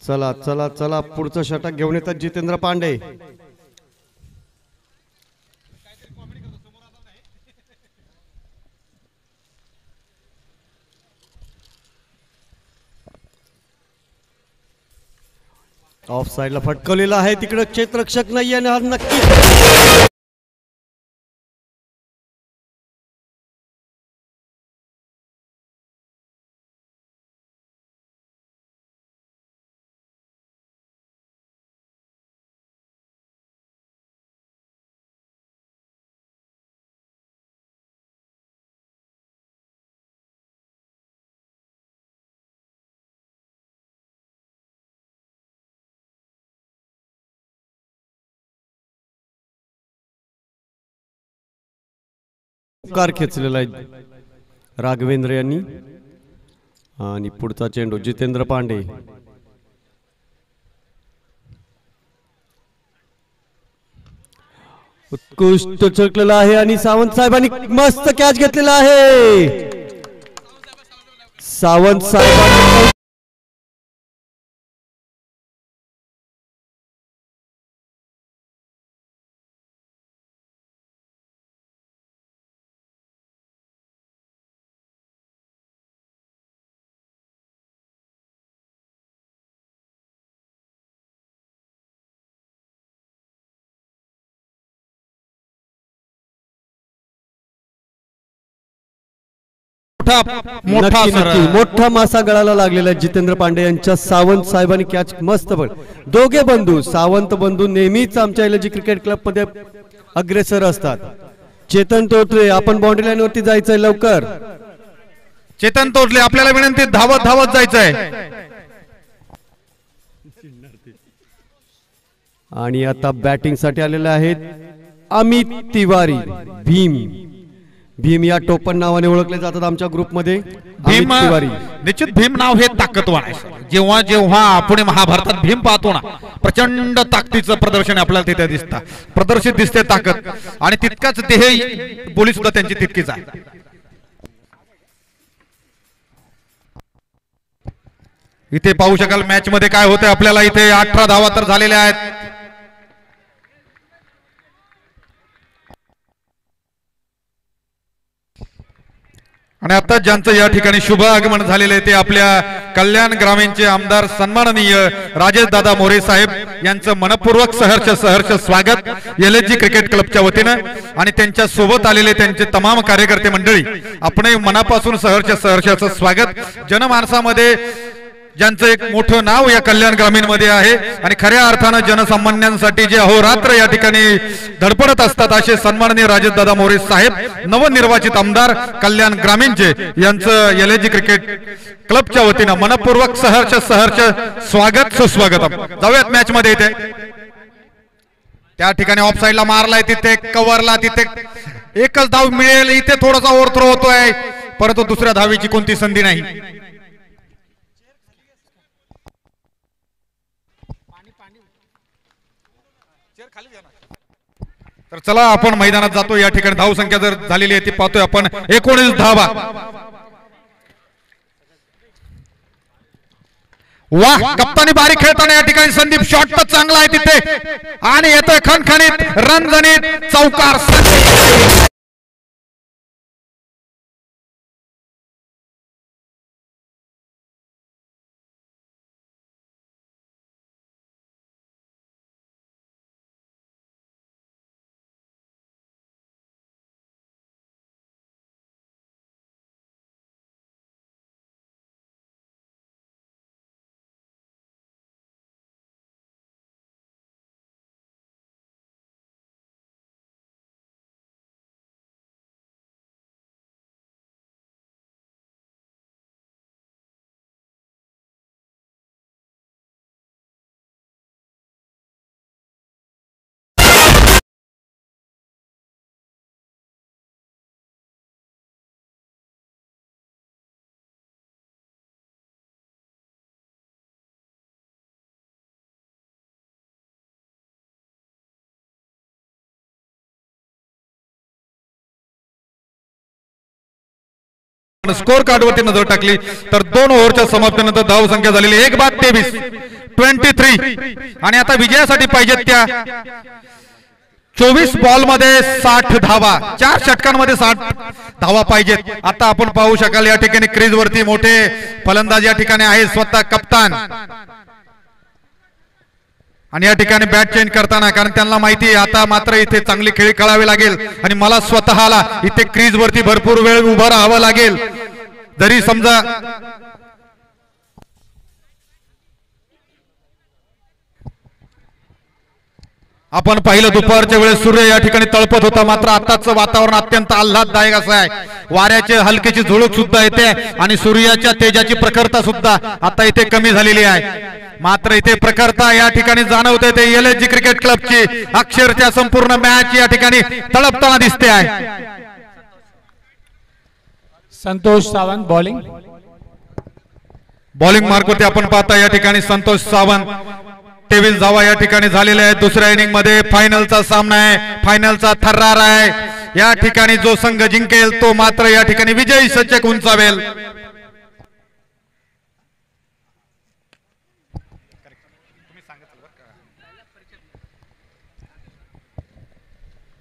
चला चला चला पुढचं षटक घेऊन येतात जितेंद्र पांडे. ऑफ साइडला फटकवलेला आहे, तिकडे क्षेत्ररक्षक नाही आणि हा नक्की कार खेचलेला आहे राघवेंद्र यांनी. आणि पुढचा चेंडू जितेंद्र पांडे. उत्कृष्ट चकलेला आहे आणि सावंत साहेबांनी मस्त कॅच घेतलेला आहे. सावंत साहेबांनी मोठा मासा गळाला लागलेला आहे जितेंद्र पांडे यांच्या. सावंत साहेबांनी कॅच मस्त बघ. दोघे बंधू सावंत बंधू नेहमीच आमच्या एलजी क्रिकेट क्लब मध्ये अग्रेसर असतात. चेतन तोटरे आपण बाउंड्री लाईन वरती जायचंय लवकर. चेतन तोटले आपल्याला विनंती धावत धावत जायचंय. आणि आता बॅटिंग साठी आलेले आहेत अमित तिवारी. भीम या टोपण नावाने ओळखले जातात आमच्या ग्रुपमध्ये. भीम निश्चित भीम नाव हे ताकदवान आहे. जेव्हा जेव्हा आपण महाभारतात भीम पाहतो ना, प्रचंड ताकदीचं प्रदर्शन आपल्याला तिथे दिसतं. प्रदर्शित दिसते ताकद आणि तितकाच देह बोली सुद्धा त्यांची तितकीच आहे. इथे पाहू शकाल मॅच मध्ये काय होतंय आपल्याला. इथे 18 धावा तर झालेल्या आहेत. आणि आता ज्यांचं या ठिकाणी शुभ आगमन झालेलं आहे ते आपल्या कल्याण ग्रामीणचे आमदार सन्माननीय राजेश दादा मोरे साहेब यांचं मनपूर्वक सहर्ष स्वागत एलजी क्रिकेट क्लबच्या वतीनं. आणि त्यांच्या सोबत आलेले त्यांचे तमाम कार्यकर्ते मंडळी आपण मनापासून सहर्षाचं स्वागत. जनमानसामध्ये ज्यांचं एक मोठं नाव या कल्याण ग्रामीण मध्ये आहे आणि खऱ्या अर्थानं जनसामान्यांसाठी जे अहोरात्र या ठिकाणी धडपडत असतात असे सन्माननीय राजेशदादा मोरे साहेब नवनिर्वाचित आमदार कल्याण ग्रामीणचे यांचं एलजी क्रिकेट क्लबच्या वतीनं मनपूर्वक सहर्ष स्वागत सुस्वागत. जाऊयात मॅच मध्ये. इथे त्या ठिकाणी ऑफ साइडला मारलाय, तिथे कव्हरला, तिथे एकच धाव मिळेल. इथे थोडासा ओव्हरथ्रो होतोय परंतु दुसऱ्या धावेची कोणती संधी नाही. तर चला आपण मैदानात जातो. या ठिकाणी धाव संख्या जर झालेली आहे ती पाहतोय आपण 19 धावा. वाह, कप्तानी बारीक खेळताना या ठिकाणी संदीप शॉट तर चांगला आहे तिथे आणि येतोय खणखणीत रणजणीत चौकार. स्कोर कार्ड वरती नजर टाकली तर 2 ओव्हरच्या समाप्तीनंतर धाव संख्या झालेली 1-23 आणि आता विजयासाठी पाहिजेत त्या 24 बॉल मध्ये 60 धावा. 4 षटकांमध्ये 60 धावा पाहिजेत. आता आपण पाहू शकाल या ठिकाणी क्रीज वरती मोठे फलंदाज या ठिकाणी आहे स्वतः कप्तान आणि या ठिकाणी बॅट चेंज करताना कारण त्यांना माहिती आहे आता मात्र इथे चांगली खेळी खेळावी लागेल आणि मला स्वतःला इथे क्रीज वरती भरपूर वेळ उभं राहावं लागेल. जरी समजा आपण पाहिलं दुपारच्या वेळेस सूर्य या ठिकाणी तळपत होता मात्र आताचं वातावरण अत्यंत आल्हाददायक असं आहे. वाऱ्याचे हलकीची झुळूक सुद्धा येते आणि सूर्याच्या तेजाची प्रखरता सुद्धा आता इथे कमी झालेली आहे. मात्र इथे प्रखरता या ठिकाणी जाणवते ते LSG क्रिकेट क्लबची अक्षरशः संपूर्ण मॅच या ठिकाणी तळपताना दिसते आहे. संतोष सावंत बॉलिंग मार्कवरती आपण पाहता या ठिकाणी संतोष सावंत 23 धावा या ठिकाणी झालेल्या आहेत. दुसऱ्या इनिंग मध्ये फायनलचा सामना आहे, फायनलचा थर्रार आहे. या ठिकाणी जो संघ जिंकेल तो मात्र या ठिकाणी विजयी शतक उंचावेल.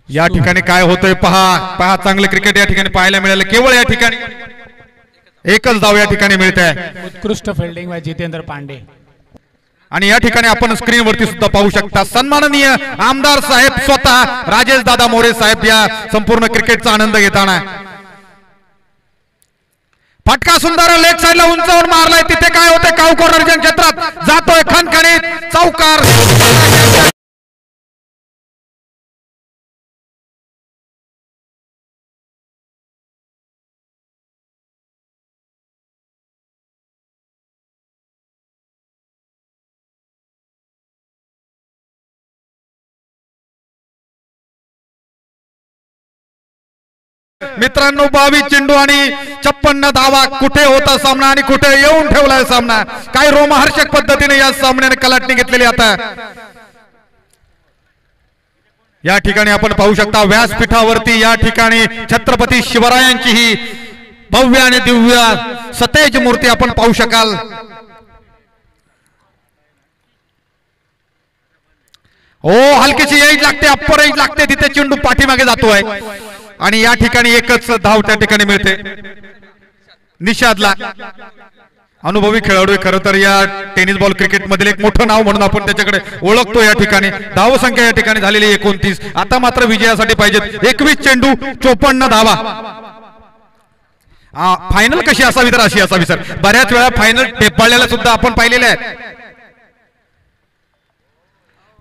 या ठिकाणी काय होतंय पहा चांगले क्रिकेट या ठिकाणी पाहायला मिळालं. केवळ या ठिकाणी एकच धाव या ठिकाणी मिळते. उत्कृष्ट फिल्डिंग बाय जितेंद्र पांडे आणि या ठिकाणी आपण स्क्रीनवरती सुद्धा पाहू शकता सन्माननीय आमदार साहेब स्वतः राजेश दादा मोरे साहेब या संपूर्ण क्रिकेटचा आनंद घेताना. फटका सुंदर लेग साइडला उंचावर मारलाय तिथे काय होते काऊ कॉर्नरच्या क्षेत्रात जातोय खणखणीत चौकार. मित्रांनो 22 चेंडू आणि 56 धावा. कुठे होता सामना आणि कुठे येऊन ठेवलाय सामना. काय रोमहर्षक पद्धतीने या सामन्याने कलाटणी घेतलेली. आता या ठिकाणी आपण पाहू शकता व्यासपीठावरती या ठिकाणी छत्रपती शिवरायांची ही भव्य आणि दिव्य सतेज मूर्ती आपण पाहू शकाल. हलकीची एज लागते, अप्पर एज लागते तिथे चेंडू पाठीमागे जातोय आणि या ठिकाणी एकच धाव त्या ठिकाणी मिळते निषादला. अनुभवी खेळाडू खरं तर या टेनिस बॉल क्रिकेट मधील एक मोठं नाव म्हणून आपण त्याच्याकडे ओळखतो. या ठिकाणी धाव संख्या या ठिकाणी झालेली 29. आता मात्र विजयासाठी पाहिजेत 21 चेंडू 54 धावा. फायनल कशी असावी तर अशी असावी सर. बऱ्याच वेळा फायनल टेपाळलेला सुद्धा आपण पाहिलेले आहेत.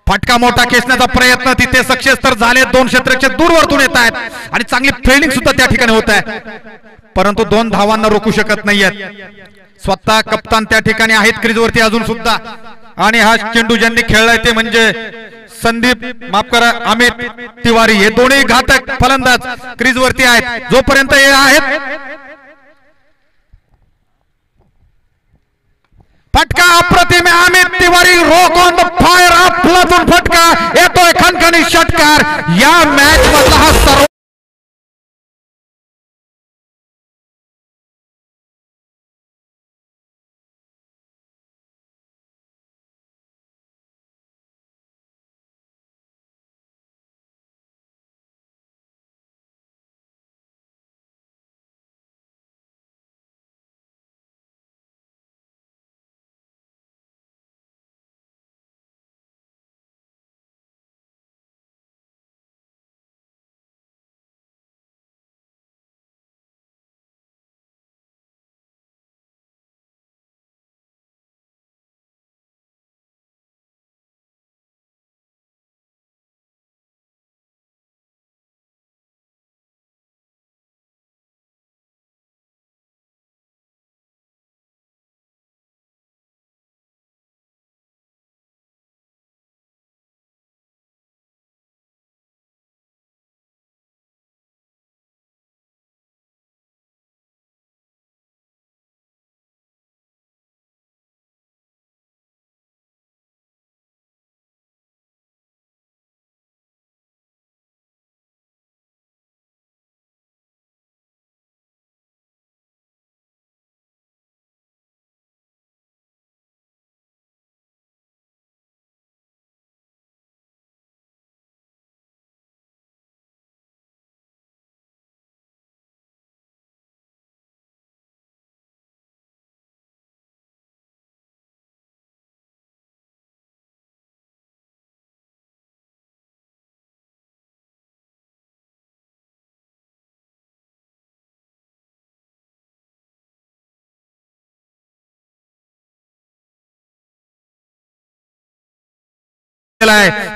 फटका मोठा खेचण्याचा प्रयत्न तिथे सक्सेस तर झाले. 2 क्षेत्ररक्षक दूरवरतून येत आहेत आणि चांगली फिल्डिंग सुद्धा त्या ठिकाणी होत आहे परंतु 2 धावांना रोखू शकत नाहीयेत. स्वतः कप्तान त्या ठिकाणी आहेत क्रीजवरती अजून सुद्धा आणि हा चेंडू ज्यांनी खेळलाय ते म्हणजे संदीप माफ करा अमित तिवारी. हे दोन्ही घातक फलंदाज क्रीजवरती आहेत. जोपर्यंत हे आहेत फटका अप्रतिम Amit Tiwari rock on the fire. आपलातून फटका येतोय खणखणीत आणि षटकार या मॅच मधला हा सर्व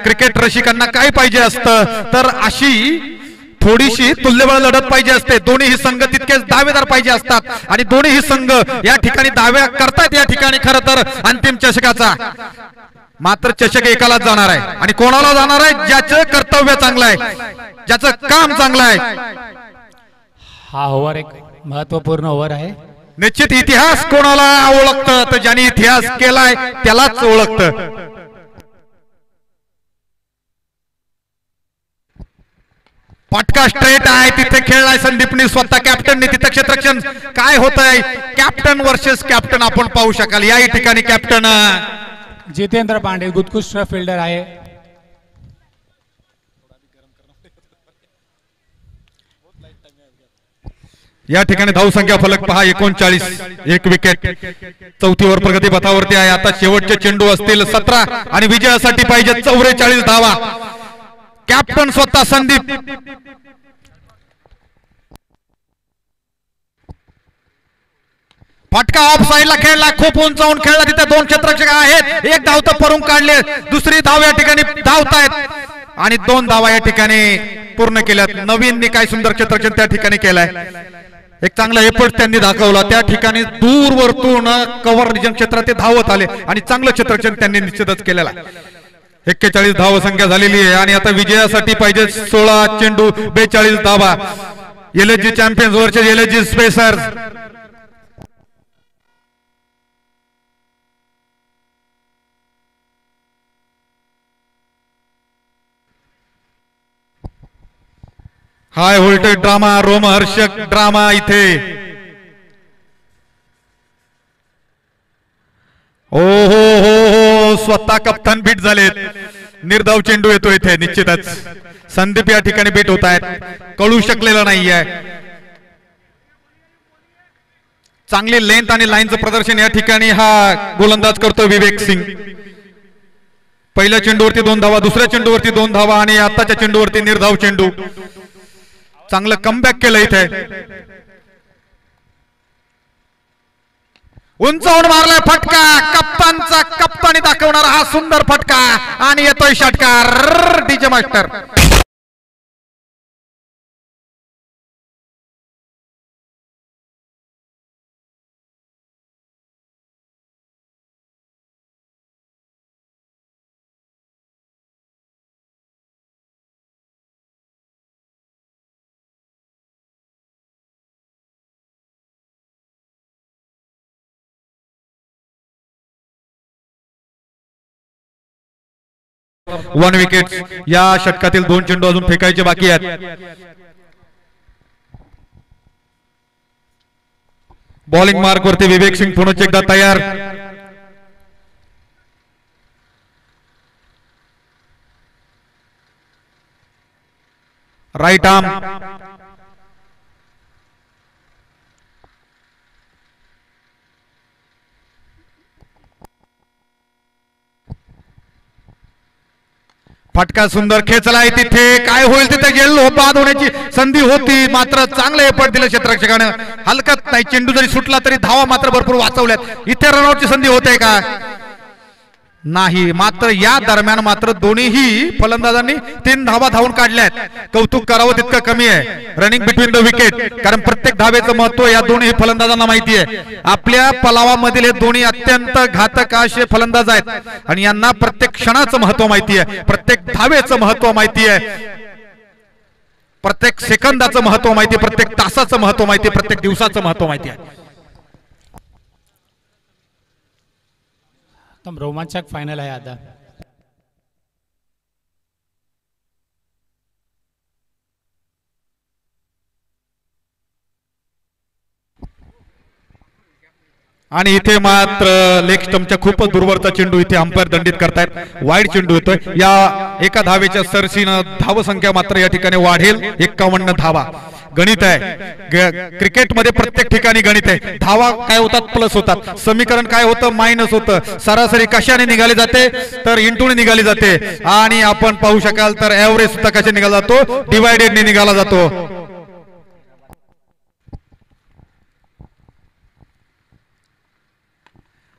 क्रिकेट रसिकांना काय पाहिजे असतं तर अशी थोडीशी तुल्यबळ लढत पाहिजे असते. दोन्ही संघ तितकेच दावेदार पाहिजे असतात आणि दोन्ही संघ या ठिकाणी दाव्या करतात. या ठिकाणी खरं तर अंतिम चषकाचा मात्र चषक एकालाच जाणार आहे आणि कोणाला जाणार आहे ज्याचं कर्तव्य चांगलं आहे, ज्याचं काम चांगलं आहे. हा ओव्हर एक महत्वपूर्ण ओव्हर आहे. निश्चित इतिहास कोणाला ओळखतं तर ज्यांनी इतिहास केलाय त्यालाच ओळखतं. फटका स्ट्रेट आहे तिथे खेळलाय संदीपनी स्वतः कॅप्टनने तिथे क्षेत्ररक्षण काय होत आहे कॅप्टन वर्सेस कॅप्टन आपण पाहू शकाल. याही ठिकाणी कॅप्टन जितेंद्र पांडे उत्कृष्ट फिल्डर आहे. या ठिकाणी धावसंख्या फलक पहा 39, एक विकेट. चौथी ओव्हर प्रगती पथावरती आहे. आता शेवटचे चेंडू असतील 17 आणि विजयासाठी पाहिजे 44 धावा. कॅप्टन स्वतः संदीप फटका ऑफ साइडला खेळला, खूप उंचावून खेळला. तिथे दोन क्षेत्ररक्षक आहेत, एक धाव तर परून काढले, दुसरी धाव या ठिकाणी धावतायत आणि 2 धावा या ठिकाणी पूर्ण केल्यात. नवीनने काय सुंदर क्षेत्ररक्षण त्या ठिकाणी केलाय. एक चांगला एफर्ट त्यांनी दाखवला. त्या ठिकाणी दूरवरतून कव्हर रिजन क्षेत्रात ते धावत आले आणि चांगलं क्षेत्ररक्षण त्यांनी निश्चितच केलेलं आहे. 41 धाव संख्या झालेली आहे आणि आता विजयासाठी पाहिजे 16 चेंडू 42 धावा. एलएचजी चॅम्पियन्स वरचे एलएचजी स्पेसर्स हाय व्होल्टेज ड्रामा, रोमहर्षक ड्रामा इथे. ओ हो हो हो स्वतः कप्तान बीट झालेत. निर्धाव चेंडू येतो इथे. निश्चितच संदीप या ठिकाणी बीट होत आहेत. कळू शकलेलं नाहीये. चांगली लेंथ आणि लाईनचं प्रदर्शन या ठिकाणी हा गोलंदाज करतो विवेक सिंग. पहिल्या चेंडूवरती 2 धावा, दुसऱ्या चेंडूवरती 2 धावा आणि आताच्या चेंडूवरती निर्धाव चेंडू. चांगलं कमबॅक केलं इथे. उंचावून मारलाय फटका. कप्तानचा कप्तानी दाखवणारा हा सुंदर फटका आणि येतोय षटकार. DJ master 1 wicket. या षटकातील 2 चेंडू अजून फेकायचे बाकी आहेत. बॉलिंग मार्क वरती विवेक सिंग पुन्हा एकदा तयार. राईट आर्म फटका सुंदर खेचलाय. तिथे काय होईल तिथे गेलो बाद होण्याची संधी होती, मात्र चांगलं एफर्ट दिलं क्षेत्ररक्षकानं. हलकत नाही, चेंडू जरी सुटला तरी धावा मात्र भरपूर वाचवल्यात. इथे रनआउटची संधी होते का नाही, मात्र या दरम्यान मात्र दोन्हीही फलंदाजांनी 3 धावा धावून काढल्यात. कौतुक करावं तितकं कमी आहे. रनिंग बिटवीन द विकेट, कारण प्रत्येक धावेचं महत्व या दोन्ही फलंदाजांना माहिती आहे. आपल्या पलावामधील हे दोन्ही अत्यंत घातक असे फलंदाज आहेत आणि यांना प्रत्येक क्षणाचं महत्व माहिती आहे, प्रत्येक धावेचं महत्व माहिती आहे, प्रत्येक सेकंदाचं महत्व माहिती आहे, प्रत्येक तासाचं महत्व माहिती आहे, प्रत्येक दिवसाचं महत्व माहिती आहे. एकदम रोमांचक फायनल आहे आता. आणि इथे मात्र लेग स्टंपच्या खूपच दूरवरचा चेंडू इथे अंपायर दंडित करतायत. वाईड चेंडू येतोय. या एका धावेच्या सरसीनं धावसंख्या मात्र या ठिकाणी वाढेल. 51 धावा. गणित आहे क्रिकेटमध्ये, प्रत्येक ठिकाणी गणित आहे. धावा काय होतात प्लस होतात, समीकरण काय होतं मायनस होतं. सरासरी कशाने निघाली जाते तर इंटूने निघाली जाते, आणि आपण पाहू शकाल तर ऍव्हरेज सुद्धा कशा निघाला जातो, डिवायडेडने निघाला जातो.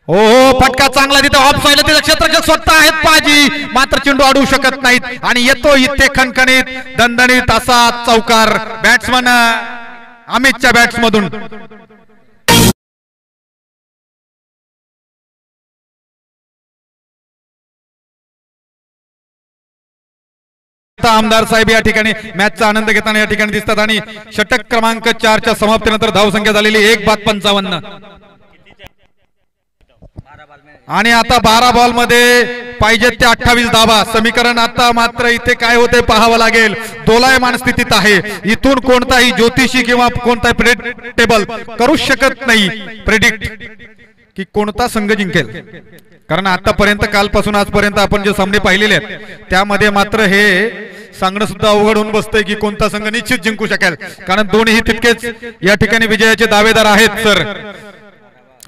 हो फटका चांगला तिथे ऑफ साइडला, तिथे क्षेत्ररक्षक स्वतः आहेत पाजी, मात्र चेंडू अडवू शकत नाहीत. आणि येतो इथे खणखणीत दणदणीत असा चौकार बॅट्समन अमितच्या बॅट्स मधून. आमदार साहेब या ठिकाणी मॅचचा आनंद घेताना या ठिकाणी दिसतात. आणि षटक क्रमांक 4च्या समाप्तीनंतर धावसंख्या झालेली 1/55. आणि आता 12 बॉल मध्ये पाहिजे ते 28 धावा. समीकरण आता मात्र इथे काय होते पाहावं लागेल. दोलायमान स्थितीत आहे. इथून कोणताही ज्योतिषी किंवा कोणताही प्रेडिक्टेबल करू शकत नाही प्रेडिक्ट की कोणता संघ जिंकेल, कारण आतापर्यंत कालपासून आजपर्यंत आपण जे सामने पाहिलेले आहेत त्यामध्ये मात्र हे सांगणं सुद्धा अवघड होऊन बसतंय की कोणता संघ निश्चित जिंकू शकेल, कारण दोन्ही तितकेच या ठिकाणी विजयाचे दावेदार आहेत. सर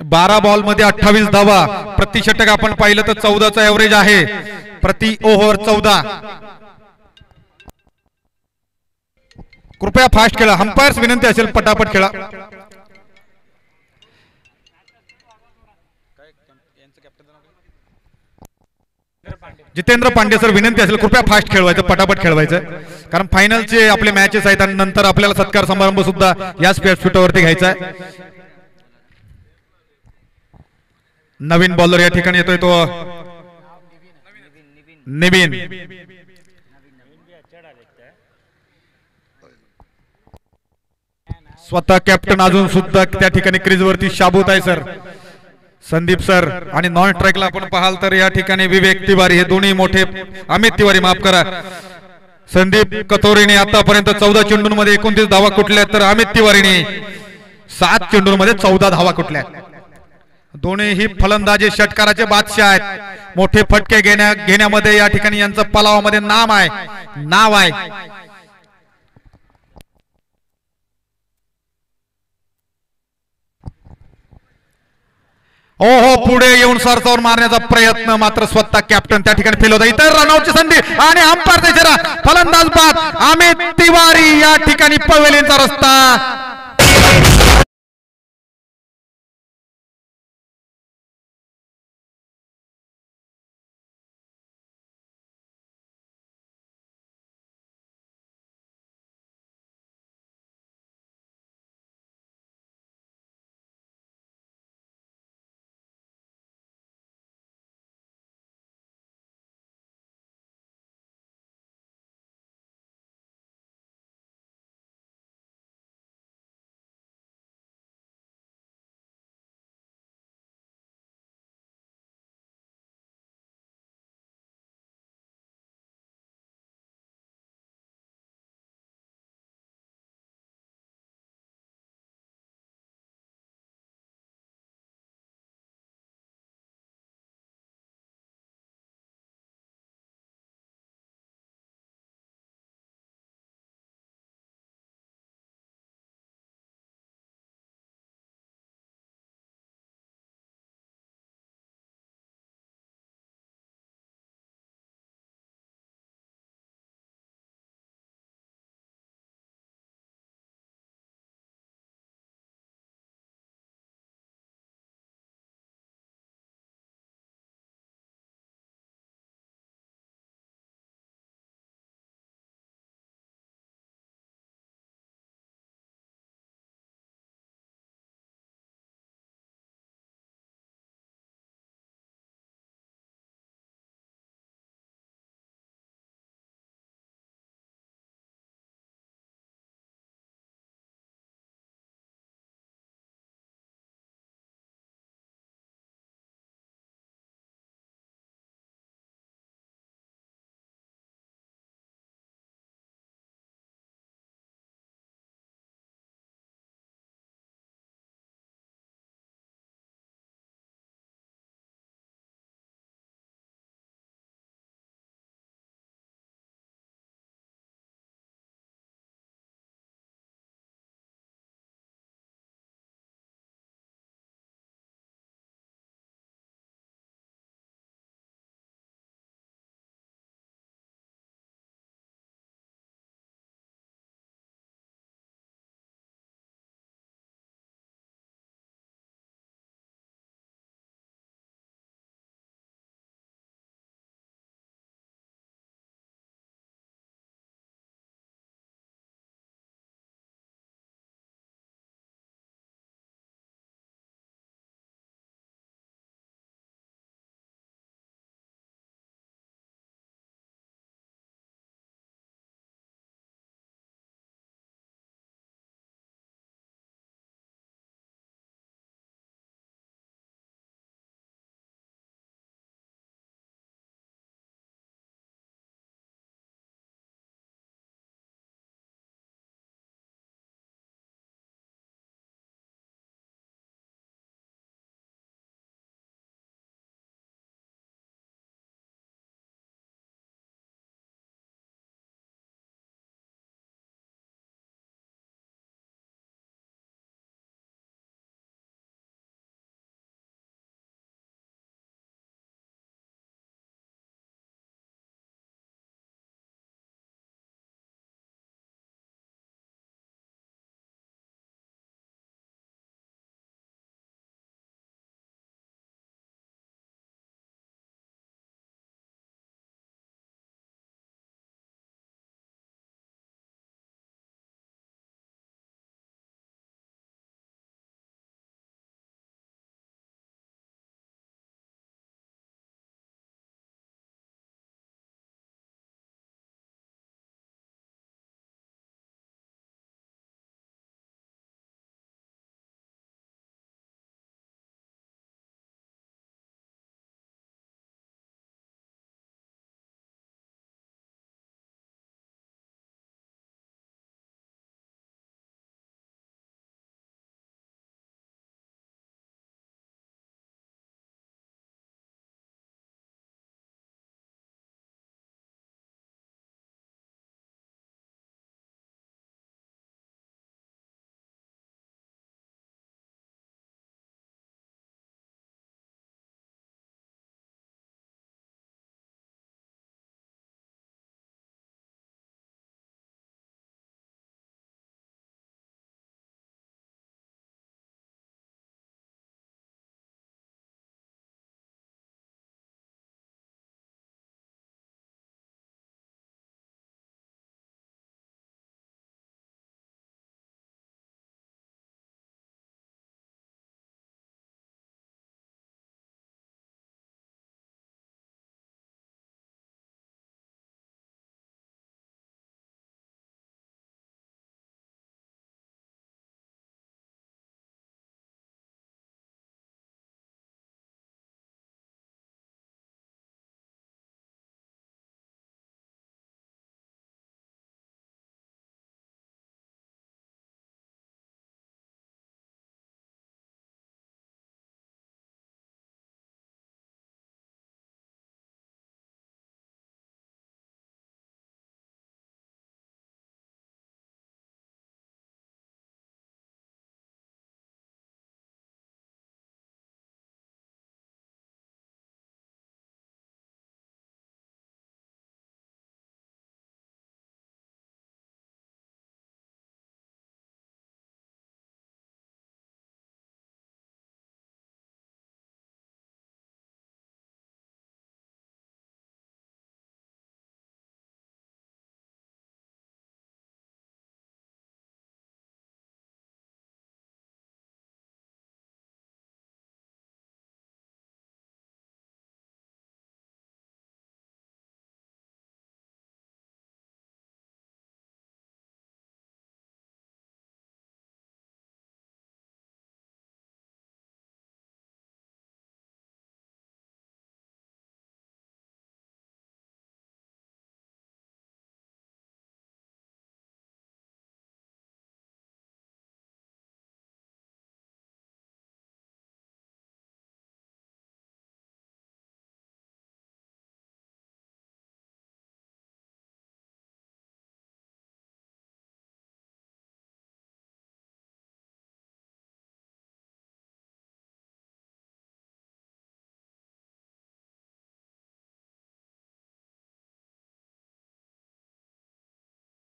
12 बॉल मध्ये 28 धावा. प्रति षटक आपण पाहिलं तर 14चा एव्हरेज आहे, प्रति ओव्हर 14. कृपया फास्ट खेळा. अंपायर्स विनंती असेल पटापट खेळा. जितेंद्र पांडे सर विनंती असेल कृपया फास्ट खेळवायचं, पटापट खेळवायचं, कारण फायनलचे आपले मॅचेस आहेत आणि नंतर आपल्याला सत्कार समारंभ सुद्धा याच व्यासपीठावरती घ्यायचा आहे. नवीन बॉलर या ठिकाणी येतोय तो निविन. स्वतः कॅप्टन अजून सुद्धा त्या ठिकाणी क्रीजवरती शाबूत आहे सर संदीप सर. आणि नॉन स्ट्राईकला आपण पाहाल तर या ठिकाणी विवेक तिवारी, हे दोन्ही मोठे, अमित तिवारी माफ करा, संदीप कथोरेने आतापर्यंत 14 चेंडूंमध्ये 29 धावा कुठल्या, तर अमित तिवारीने 7 चेंडूंमध्ये 14 धावा कुठल्या. दोन्ही फलंदाजी षटकाराचे बादशाह आहेत. मोठे फटके घेण्यामध्ये या ठिकाणी यांचं पलावामध्ये नाव आहे. हो पुढे येऊन सरसावर मारण्याचा प्रयत्न, मात्र स्वतः कॅप्टन त्या ठिकाणी फेल होता. इतर रनआउटची संधी आणि अंपायर इशारा, फलंदाज बाद. अमित तिवारी या ठिकाणी पवेलियनचा रस्ता.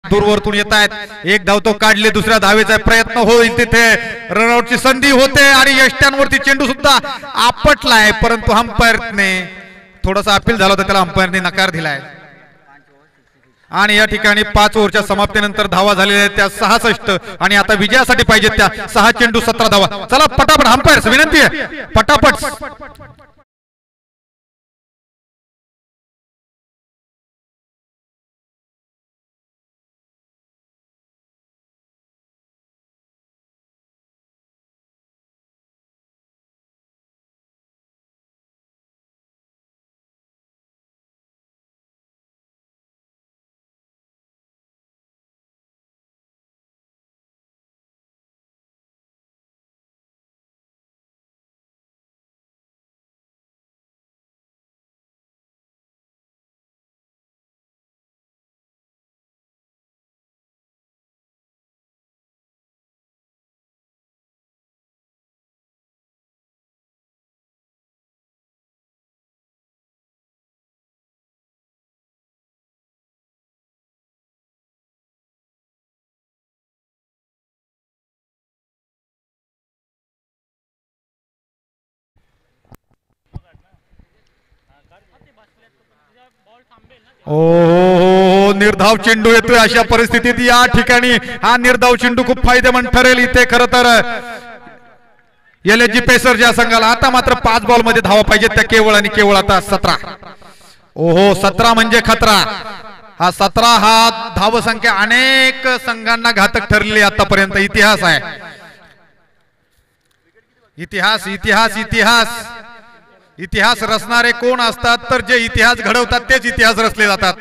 दूरवरतून येत आहेत. एक धाव तो काढले, दुसऱ्या धावेचा प्रयत्न होईल तिथे, रनआउटची संधी होते आणि यष्ट्यांवरती चेंडू सुद्धा आपटलाय, परंतु अंपायरने थोडासा अपील झाला होता, त्याला अंपायरने नकार दिलाय. आणि या ठिकाणी 5 ओव्हरच्या समाप्तीनंतर धावा झालेल्या आहेत त्या 66 आणि आता विजयासाठी पाहिजेत त्या 6 चेंडू 17 धावा. चला पटापट, अंपायर्स विनंती आहे पटापट. ओ निर्धाव चेंडू येतोय अशा परिस्थितीत. या ठिकाणी हा निर्धाव चेंडू खूप फायदेमंद ठरेल इथे. खरं तर LHG पेसर या संघाला आता मात्र 5 बॉल मध्ये धावा पाहिजेत त्या केवळ आणि केवळ आता 17. ओहो 17 म्हणजे खतरा. हा 17 हा धाव संख्या अनेक संघांना घातक ठरलेली आतापर्यंत. इतिहास आहे, इतिहास इतिहास इतिहास इतिहास रचणारे कोण असतात तर जे इतिहास घडवतात तेच इतिहास रचले जातात.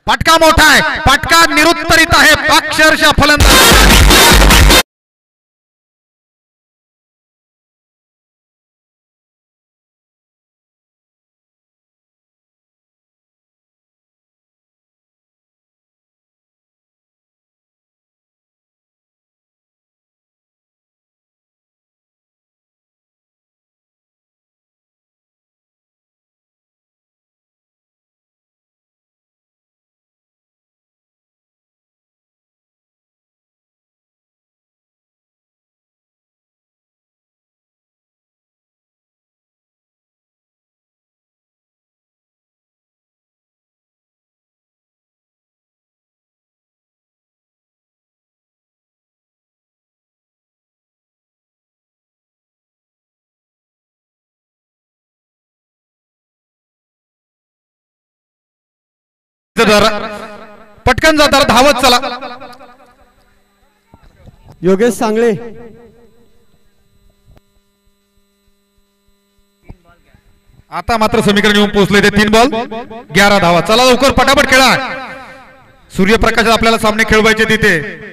फटका मोठा आहे, फटका निरुत्तरित आहे, अक्षरशः फलंदाज पटकन जाताना धावत चला. योगेश सांगळे आता मात्र समीकरण येऊन पोहोचले ते 3 बॉल 11 धावा. चला लवकर पटापट खेळा. सूर्यप्रकाशात आपल्याला सामने खेळवायचे तिथे.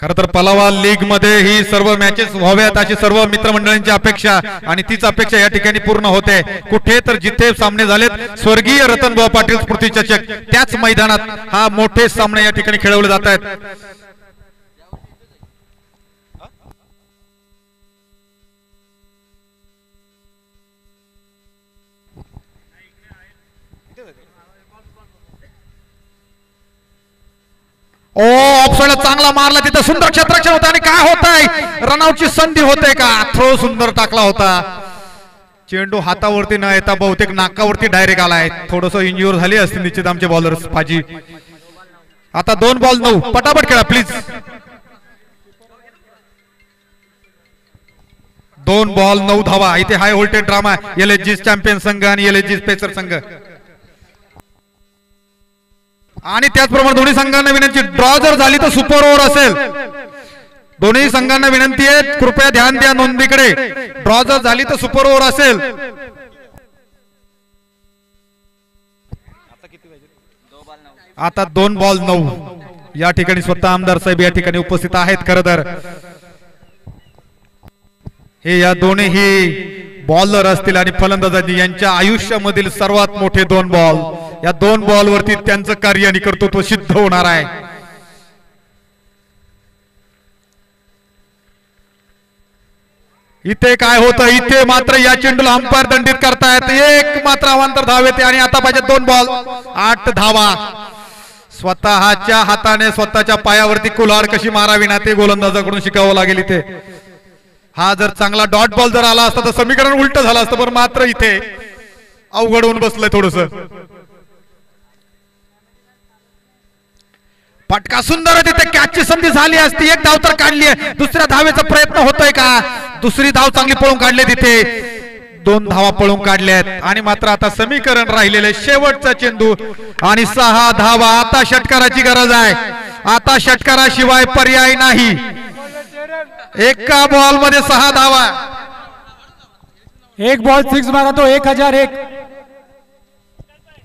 खरं तर पलावा लीग मध्ये ही सर्व मॅचेस व्हाव्यात अशी सर्व मित्रमंडळींची अपेक्षा आणि तीच अपेक्षा या ठिकाणी पूर्ण होते. कुठे तर जिथे सामने झालेत स्वर्गीय रतनभाऊ पाटील स्मृती चषक त्याच मैदानात हा मोठे सामने या ठिकाणी खेळवले जात आहेत. ओ ऑफसाइड चांगला मारला तिथे, सुंदर क्षेत्ररक्षण होतं आणि काय होत आहे, रनआउटची संधी होते का. थ्रो सुंदर टाकला होता, चेंडू हातावरती न येता बहुतेक नाकावरती डायरेक्ट आलाय. थोडस इंज्युअर झाली असते निश्चित आमचे बॉलर्स पाजी. आता 2 बॉल 9 पटापट खेळा प्लीज. 2 बॉल 9 धावा. इथे high voltage drama LHG champion संघ आणि LHG पेसर संघ. आणि त्याचप्रमाणे दोन्ही संघांना विनंती, ड्रॉ जर झाली तर सुपर ओव्हर असेल. दोन्ही संघांना विनंती आहे कृपया ध्यान द्या नोंदीकडे. ड्रॉ जर झाली तर सुपर ओव्हर असेल. आता 2 बॉल 9 या ठिकाणी स्वतः आमदार साहेब या ठिकाणी उपस्थित आहेत. खरं तर हे या दोन्ही बॉलर असतील आणि फलंदाजांनी यांच्या आयुष्यामधील सर्वात मोठे 2 बॉल. या 2 बॉल वरती त्यांचं कार्य आणि कर्तृत्व सिद्ध होणार आहे. इथे काय होतं, इथे मात्र या चेंडूला अंपायर दंडित करतायत. एक मात्र अवांतर धाव येते आणि आता पाहिजे 2 बॉल 8 धावा. स्वतःच्या हाताने स्वतःच्या पायावरती कुल्हाड कशी मारावी ना ते गोलंदाजाकडून शिकावं लागेल इथे. हा जर चांगला डॉट बॉल जर आला असता तर समीकरण उलट झालं असतं, पण मात्र इथे अवघड होऊन बसलंय थोडस. पटका सुंदर तिथे कॅचची संधी झाली असती. एक धाव तर काढली आहे. दुसऱ्या धावेचा प्रयत्न होतोय का? दुसरी धाव चांगली पळून काढली तिथे. 2 धावा पळून काढल्यात आणि मात्र आता समीकरण राहिलेले शेवटचा चेंडू आणि 6 धावा. आता षटकाराची गरज आहे. आता षटकाराशिवाय पर्याय नाही. एका बॉल मध्ये 6 धावा. एक बॉल 6 मारा तो 1001.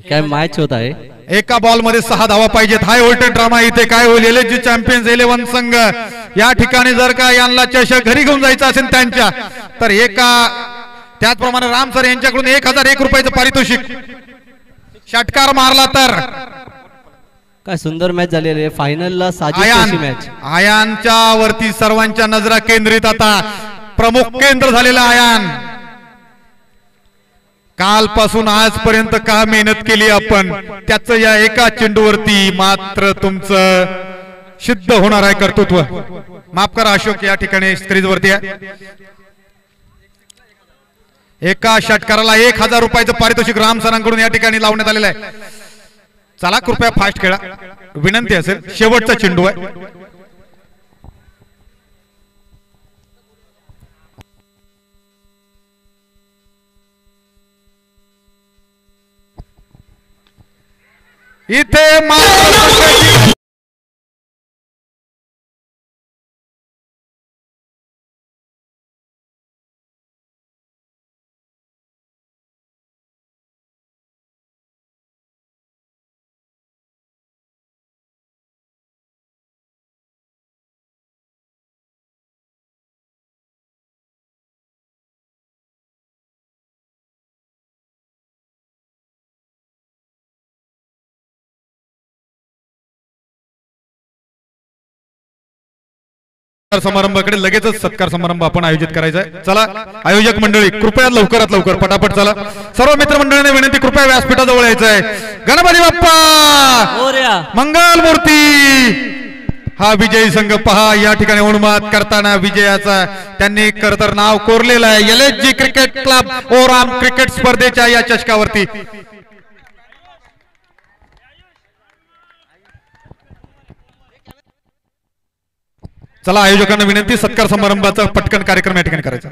काय मॅच होत आहे. एका बॉल मध्ये 6 धावा पाहिजेत. हाय व्होल्टेज ड्रामा इथे काय होईल. एलएसजी चॅम्पियन्स 11 संघ या ठिकाणी जर का यांना चषक घरी घेऊन जायचं असेल त्यांच्या, तर त्याचप्रमाणे राम सर यांच्याकडून 1001 रुपयाचं पारितोषिक. षटकार मारला तर काय सुंदर मॅच झालेली आहे. फायनलला साजिद मॅच. आयानच्या वरती सर्वांच्या नजरा केंद्रित. आता प्रमुख केंद्र झालेला आयान. कालपासून आजपर्यंत का मेहनत केली आपण, त्याचं या एका चेंडूवरती मात्र तुमचं सिद्ध होणार आहे कर्तृत्व. माफ करा अशोक या ठिकाणी स्क्रीन वरती आहे. एका षटकाराला 1000 रुपयाचं पारितोषिक राम सरांकडून या ठिकाणी लावण्यात आलेलं आहे. चला कृपया फास्ट खेळा विनंती असेल. शेवटचा चेंडू आहे. इथे समारंभाकडे लगेचच सत्कार समारंभ आपण आयोजित करायचा आहे. चला आयोजक मंडळी कृपया लवकरात लवकर पटापट चला. सर्व मित्रमंडळींना विनंती, कृपया व्यासपीठाजवळ यायचं आहे. गणपती बाप्पा मंगल मूर्ती. हा विजयी संघ पहा या ठिकाणी उन्माद करताना विजयाचा त्यांनी खरं तर नाव कोरलेलं आहे. LSG cricket club Oram cricket स्पर्धेच्या या चषकावरती. चला आयोजकांना विनंती, सत्कार समारंभाचा पटकन कार्यक्रम या ठिकाणी करायचा.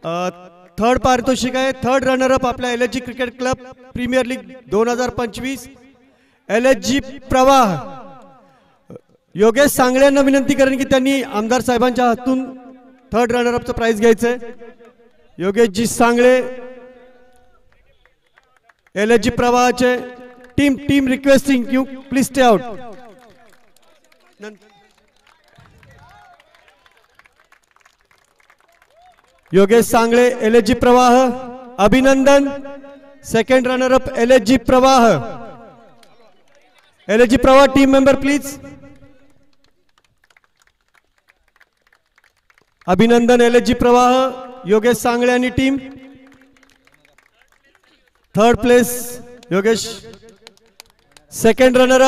थर्ड पारितोषिक आहे. थर्ड रनर अप आपल्या LHG cricket club premier league 2025 LHG प्रवाह. योगेश सांगळे यांना विनंती करेन की त्यांनी आमदार साहेबांच्या हातून थर्ड रनर अपचं प्राइज घ्यायचंय. योगेशजी सांगळे LHG प्रवाहाचे team requesting you please stay out. Yogesh Sangle LHG प्रवाह अभिनंदन. सेकंड रनर अप LHG प्रवाह. LHG प्रवाह टीम मेंबर प्लीज. अभिनंदन LHG प्रवाह योगेश सांगळे आणि team. Third place Yogesh. Second runner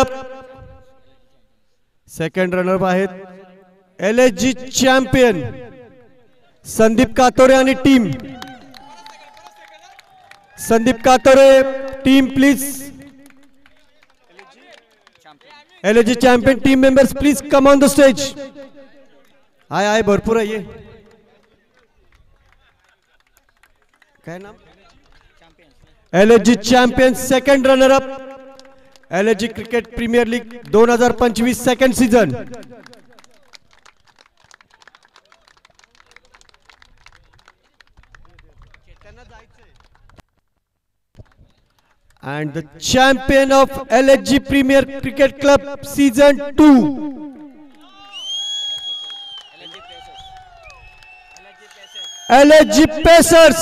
up आहेत LHG चॅम्पियन संदीप कातोरे आणि team. Sandeep Katore team please. LHG champion team members please come on the stage. आहे भरपूर आहे. काय नाम? LHG champion second runner up LHG cricket premier league 2025 second season. And the champion of LHG Premier Cricket Club Season 2. LHG Pacers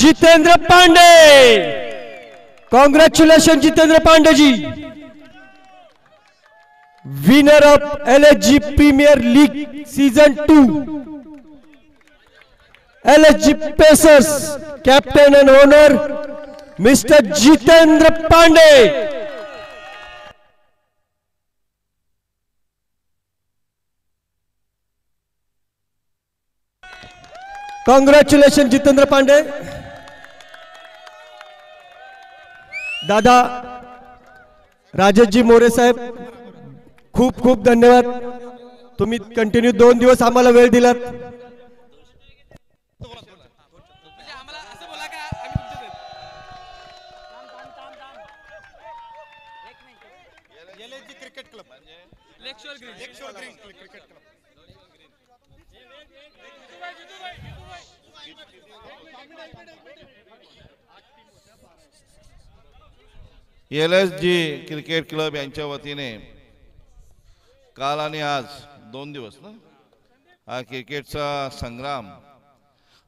Jitendra Pandey. Congratulations Jitendra Pandey ji. Winner of LHG Premier League Season 2. LHG Pacers Captain and Owner Mr. Jitendra Pandey. Congratulations Jitendra Pandey. दादा राजेशजी मोरे साहेब खूप खूप धन्यवाद. तुम्ही continue 2 दिवस आम्हाला वेळ दिलात. LHG cricket club यांच्या वतीने काल आणि आज 2 दिवस ना हा क्रिकेटचा संग्राम.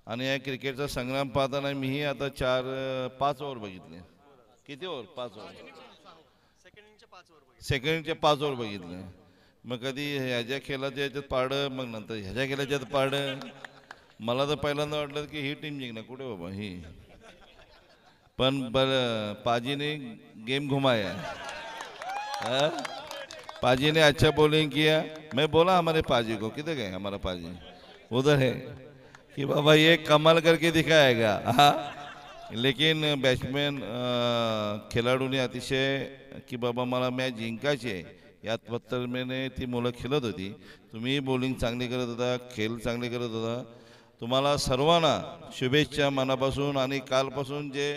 आणि या क्रिकेटचा संग्राम पाहताना मीही आता 4-5 ओव्हर बघितले. किती ओव्हर? 5 ओव्हर. सेकंडचे 5 ओव्हर बघितले. मग कधी ह्याच्या खेळाच्या याच्यात पारडं, मग नंतर ह्याच्या खेळाच्या याच्यात पारडं. मला तर पहिल्यांदा वाटलं की ही टीम जिंकणार. कुठे बाबा ही. पण बरं पाजी ने गेम घुमाया. पाजी ने अच्छा बॉलिंग किया. मैं बोला हमारे पाजी को, किधर गए हमारा पाजी? उधर है कि बाबा ये कमाल करके दिखाएगा. हाँ लेकिन बॅट्समॅन खेळाडूने अतिशय की बाबा मला मॅच जिंकायची आहे या तत्परतेने ती मुलं खेळत होती. तुम्ही बॉलिंग चांगली करत होता, खेळ चांगले करत होता. तुम्हाला सर्वांना शुभेच्छा मनापासून. आणि कालपासून जे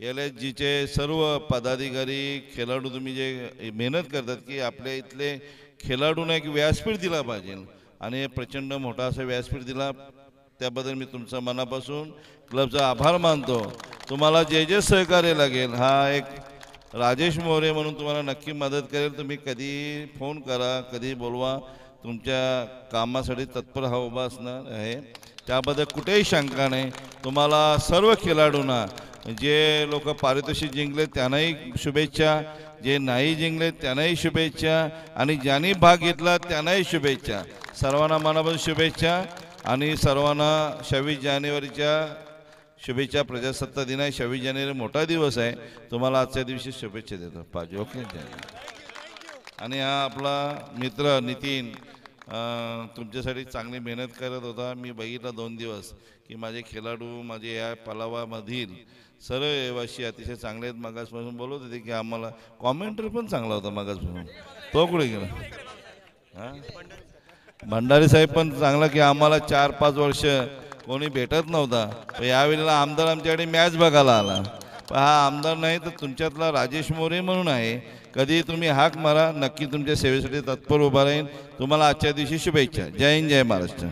LHGचे सर्व पदाधिकारी खेळाडू तुम्ही जे मेहनत करतात की आपल्या इथले खेळाडूंना एक व्यासपीठ दिला पाहिजे आणि प्रचंड मोठा असा व्यासपीठ दिला. त्याबद्दल मी तुमचा मनापासून क्लबचा आभार मानतो. तुम्हाला जे जे सहकार्य लागेल हा एक राजेश मोरे म्हणून तुम्हाला नक्की मदत करेल. तुम्ही कधी फोन करा, कधी बोलवा. तुमच्या कामासाठी तत्पर हा उभा असणार आहे. त्याबद्दल कुठेही शंका नाही. तुम्हाला सर्व खेळाडूंना जे लोक पारितोषिक जिंकले त्यांनाही शुभेच्छा, जे नाही जिंकले त्यांनाही शुभेच्छा आणि ज्यांनी भाग घेतला त्यांनाही शुभेच्छा. सर्वांना मनापासून शुभेच्छा आणि सर्वांना 26 जानेवारीच्या शुभेच्छा. प्रजासत्ताक दिन आहे. 26 जानेवारी मोठा दिवस आहे. तुम्हाला आजच्या दिवशी शुभेच्छा देतो पाहिजे. ओके. आणि हा आपला मित्र नितीन तुमच्यासाठी चांगली मेहनत करत होता. मी बघितला 2 दिवस की माझे खेळाडू माझे या पलावामधील सर्व रहिवासी अतिशय चांगले आहेत. मागासपासून बोलत होते की आम्हाला कॉमेंट्री पण चांगला होता मागासपासून. तो कुठे गेला? हां भंडारी साहेब पण चांगला की आम्हाला 4-5 वर्ष कोणी भेटत नव्हता. पण यावेळेला आमदार आमच्याकडे मॅच बघायला आला. पण हा आमदार नाही तर तुमच्यातला राजेश मोरे म्हणून आहे. कधी तुम्ही हाक मारा, नक्की तुमच्या सेवेसाठी तत्पर उभा राहीन. तुम्हाला आजच्या दिवशी शुभेच्छा. जय हिंद, जय महाराष्ट्र.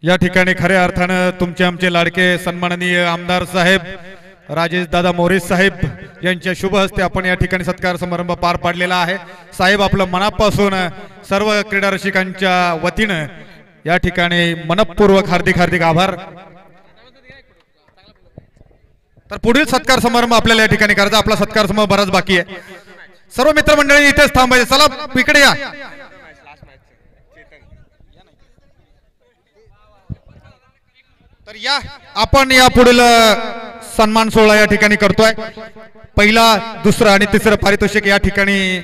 या ठिकाणी खऱ्या अर्थानं तुमचे आमचे लाडके सन्माननीय आमदार साहेब राजेश दादा मोरे साहेब यांच्या शुभ हस्ते आपण या ठिकाणी सत्कार समारंभ पार पाडलेला आहे. साहेब आपलं मनापासून सर्व क्रीडा रसिकांच्या वतीनं या ठिकाणी मनपूर्वक हार्दिक हार्दिक आभार. तर पुढील सत्कार समारंभ आपल्याला या ठिकाणी करायचा. आपला सत्कार समारंभ बराच बाकी आहे. सर्व मित्रमंडळी इथेच थांबायचे. चला इकडे या. तर या आपण या पुढील सन्मान सोहळा या ठिकाणी करतोय. पहिला, दुसरा आणि तिसरं पारितोषिक या ठिकाणी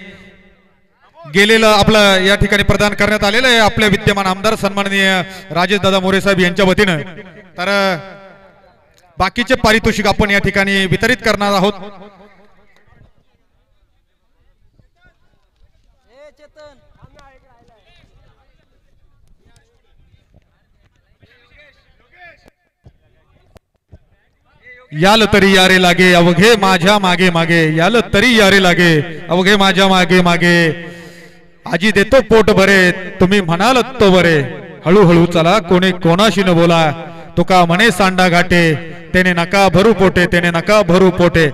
गेलेलं आपलं या ठिकाणी प्रदान करण्यात आलेलं आहे आपले विद्यमान आमदार सन्माननीय राजेश दादा मोरे साहेब यांच्या वतीनं. तर बाकीचे पारितोषिक आपण या ठिकाणी वितरित करणार आहोत. याल तरी यारे लागे अवघे माझ्या मागे मागे, याल तरी यारे लागे अवघे माझ्या मागे मागे, आजी देतो पोट भरे तुम्ही म्हणाल तो बरे, हळूहळू चला कोणी कोणाशी न बोला, तुका म्हणे सांडा घाटे त्याने नका भरू पोटे, त्याने नका भरू पोटे.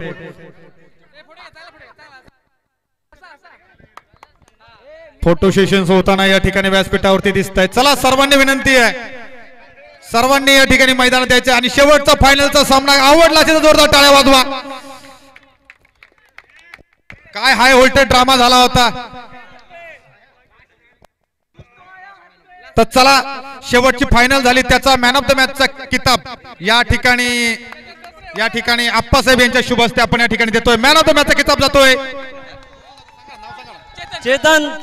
फोटो सेशन्स होताना या ठिकाणी व्यासपीठावरती दिसत आहेत. चला सर्वांनी विनंती आहे, सर्वांनी या ठिकाणी मैदानात यायचे आणि शेवटचा फायनलचा सामना आवडला असेल तर जोरदार टाळ्या वाजवा. काय हाय व्होल्टेज ड्रामा झाला होता. तर चला शेवटची फायनल झाली, त्याचा मॅन ऑफ द मॅचचा किताब या ठिकाणी आप्पासाहेब यांच्या शुभ हस्ते आपण या ठिकाणी देतोय. मॅन ऑफ द मॅचचा किताब जातोय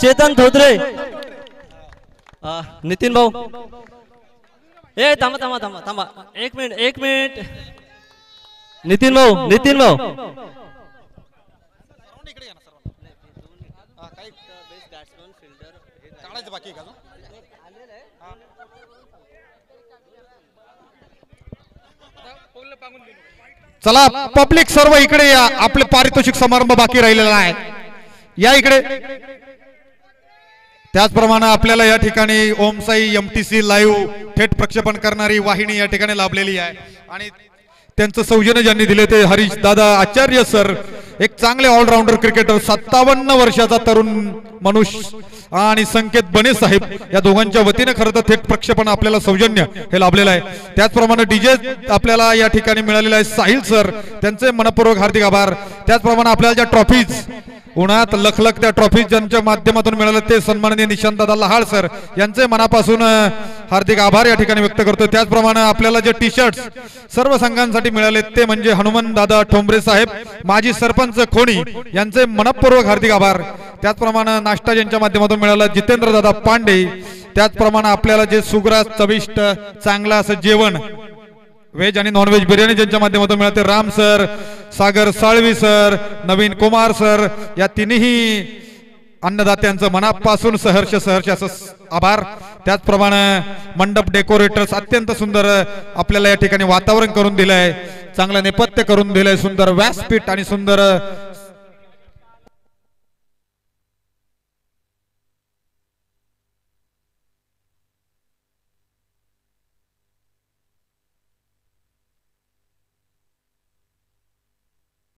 चेतन धोत्रे. नितीन भाऊ ए थांबा थांबा थांबा थांबा एक मिनिट. नितीन भाऊ चला पब्लिक सर्व इकडे या, आपले पारितोषिक समारंभ बाकी राहिलेला आहे. या इकडे. त्याचप्रमाणे आपल्याला या ठिकाणी ओमसाई MTC लाईव्ह थेट प्रक्षेपण करणारी वाहिनी या ठिकाणी लाभलेली आहे आणि त्यांचं सौजन्य ज्यांनी दिले ते हरीश दादा आचार्य सर, एक चांगले ऑलराऊंडर क्रिकेटर, 57 वर्षाचा तरुण मनुष्य आणि संकेत बने साहेब या दोघांच्या वतीने खरं तर थेट प्रक्षेपण आपल्याला सौजन्य हे लाभलेलं आहे. त्याचप्रमाणे डीजे आपल्याला या ठिकाणी मिळालेला आहे साहिल सर, त्यांचे मनपूर्वक हार्दिक आभार. त्याचप्रमाणे आपल्याला ज्या ट्रॉफीज उन्हात लखलख त्या ट्रॉफीज ज्यांच्या माध्यमातून मिळाले ते सन्माननीय निशांत दादा लहाळ सर यांचे मनापासून हार्दिक आभार या ठिकाणी व्यक्त करतो. त्याचप्रमाणे आपल्याला जे टी शर्ट्स सर्व संघांसाठी मिळाले ते म्हणजे हनुमान दादा ठोंबरे साहेब, माजी सरपंच खोणी यांचे मनपूर्वक हार्दिक आभार. त्याचप्रमाणे नाश्ता ज्यांच्या माध्यमातून मिळाला जितेंद्र दादा पांडे. त्याचप्रमाणे आपल्याला जे सुग्रास चविष्ट चांगलं असं जेवण व्हेज आणि नॉन व्हेज बिर्याणी ज्यांच्या माध्यमातून मिळते राम सर, सागर साळवी सर, नवीन कुमार सर या तिन्ही अन्नदात्यांचं मनापासून सहर्ष असं आभार. त्याचप्रमाणे मंडप डेकोरेटर्स अत्यंत सुंदर आपल्याला या ठिकाणी वातावरण करून दिलंय, चांगलं नेपथ्य करून दिलंय, सुंदर व्यासपीठ आणि सुंदर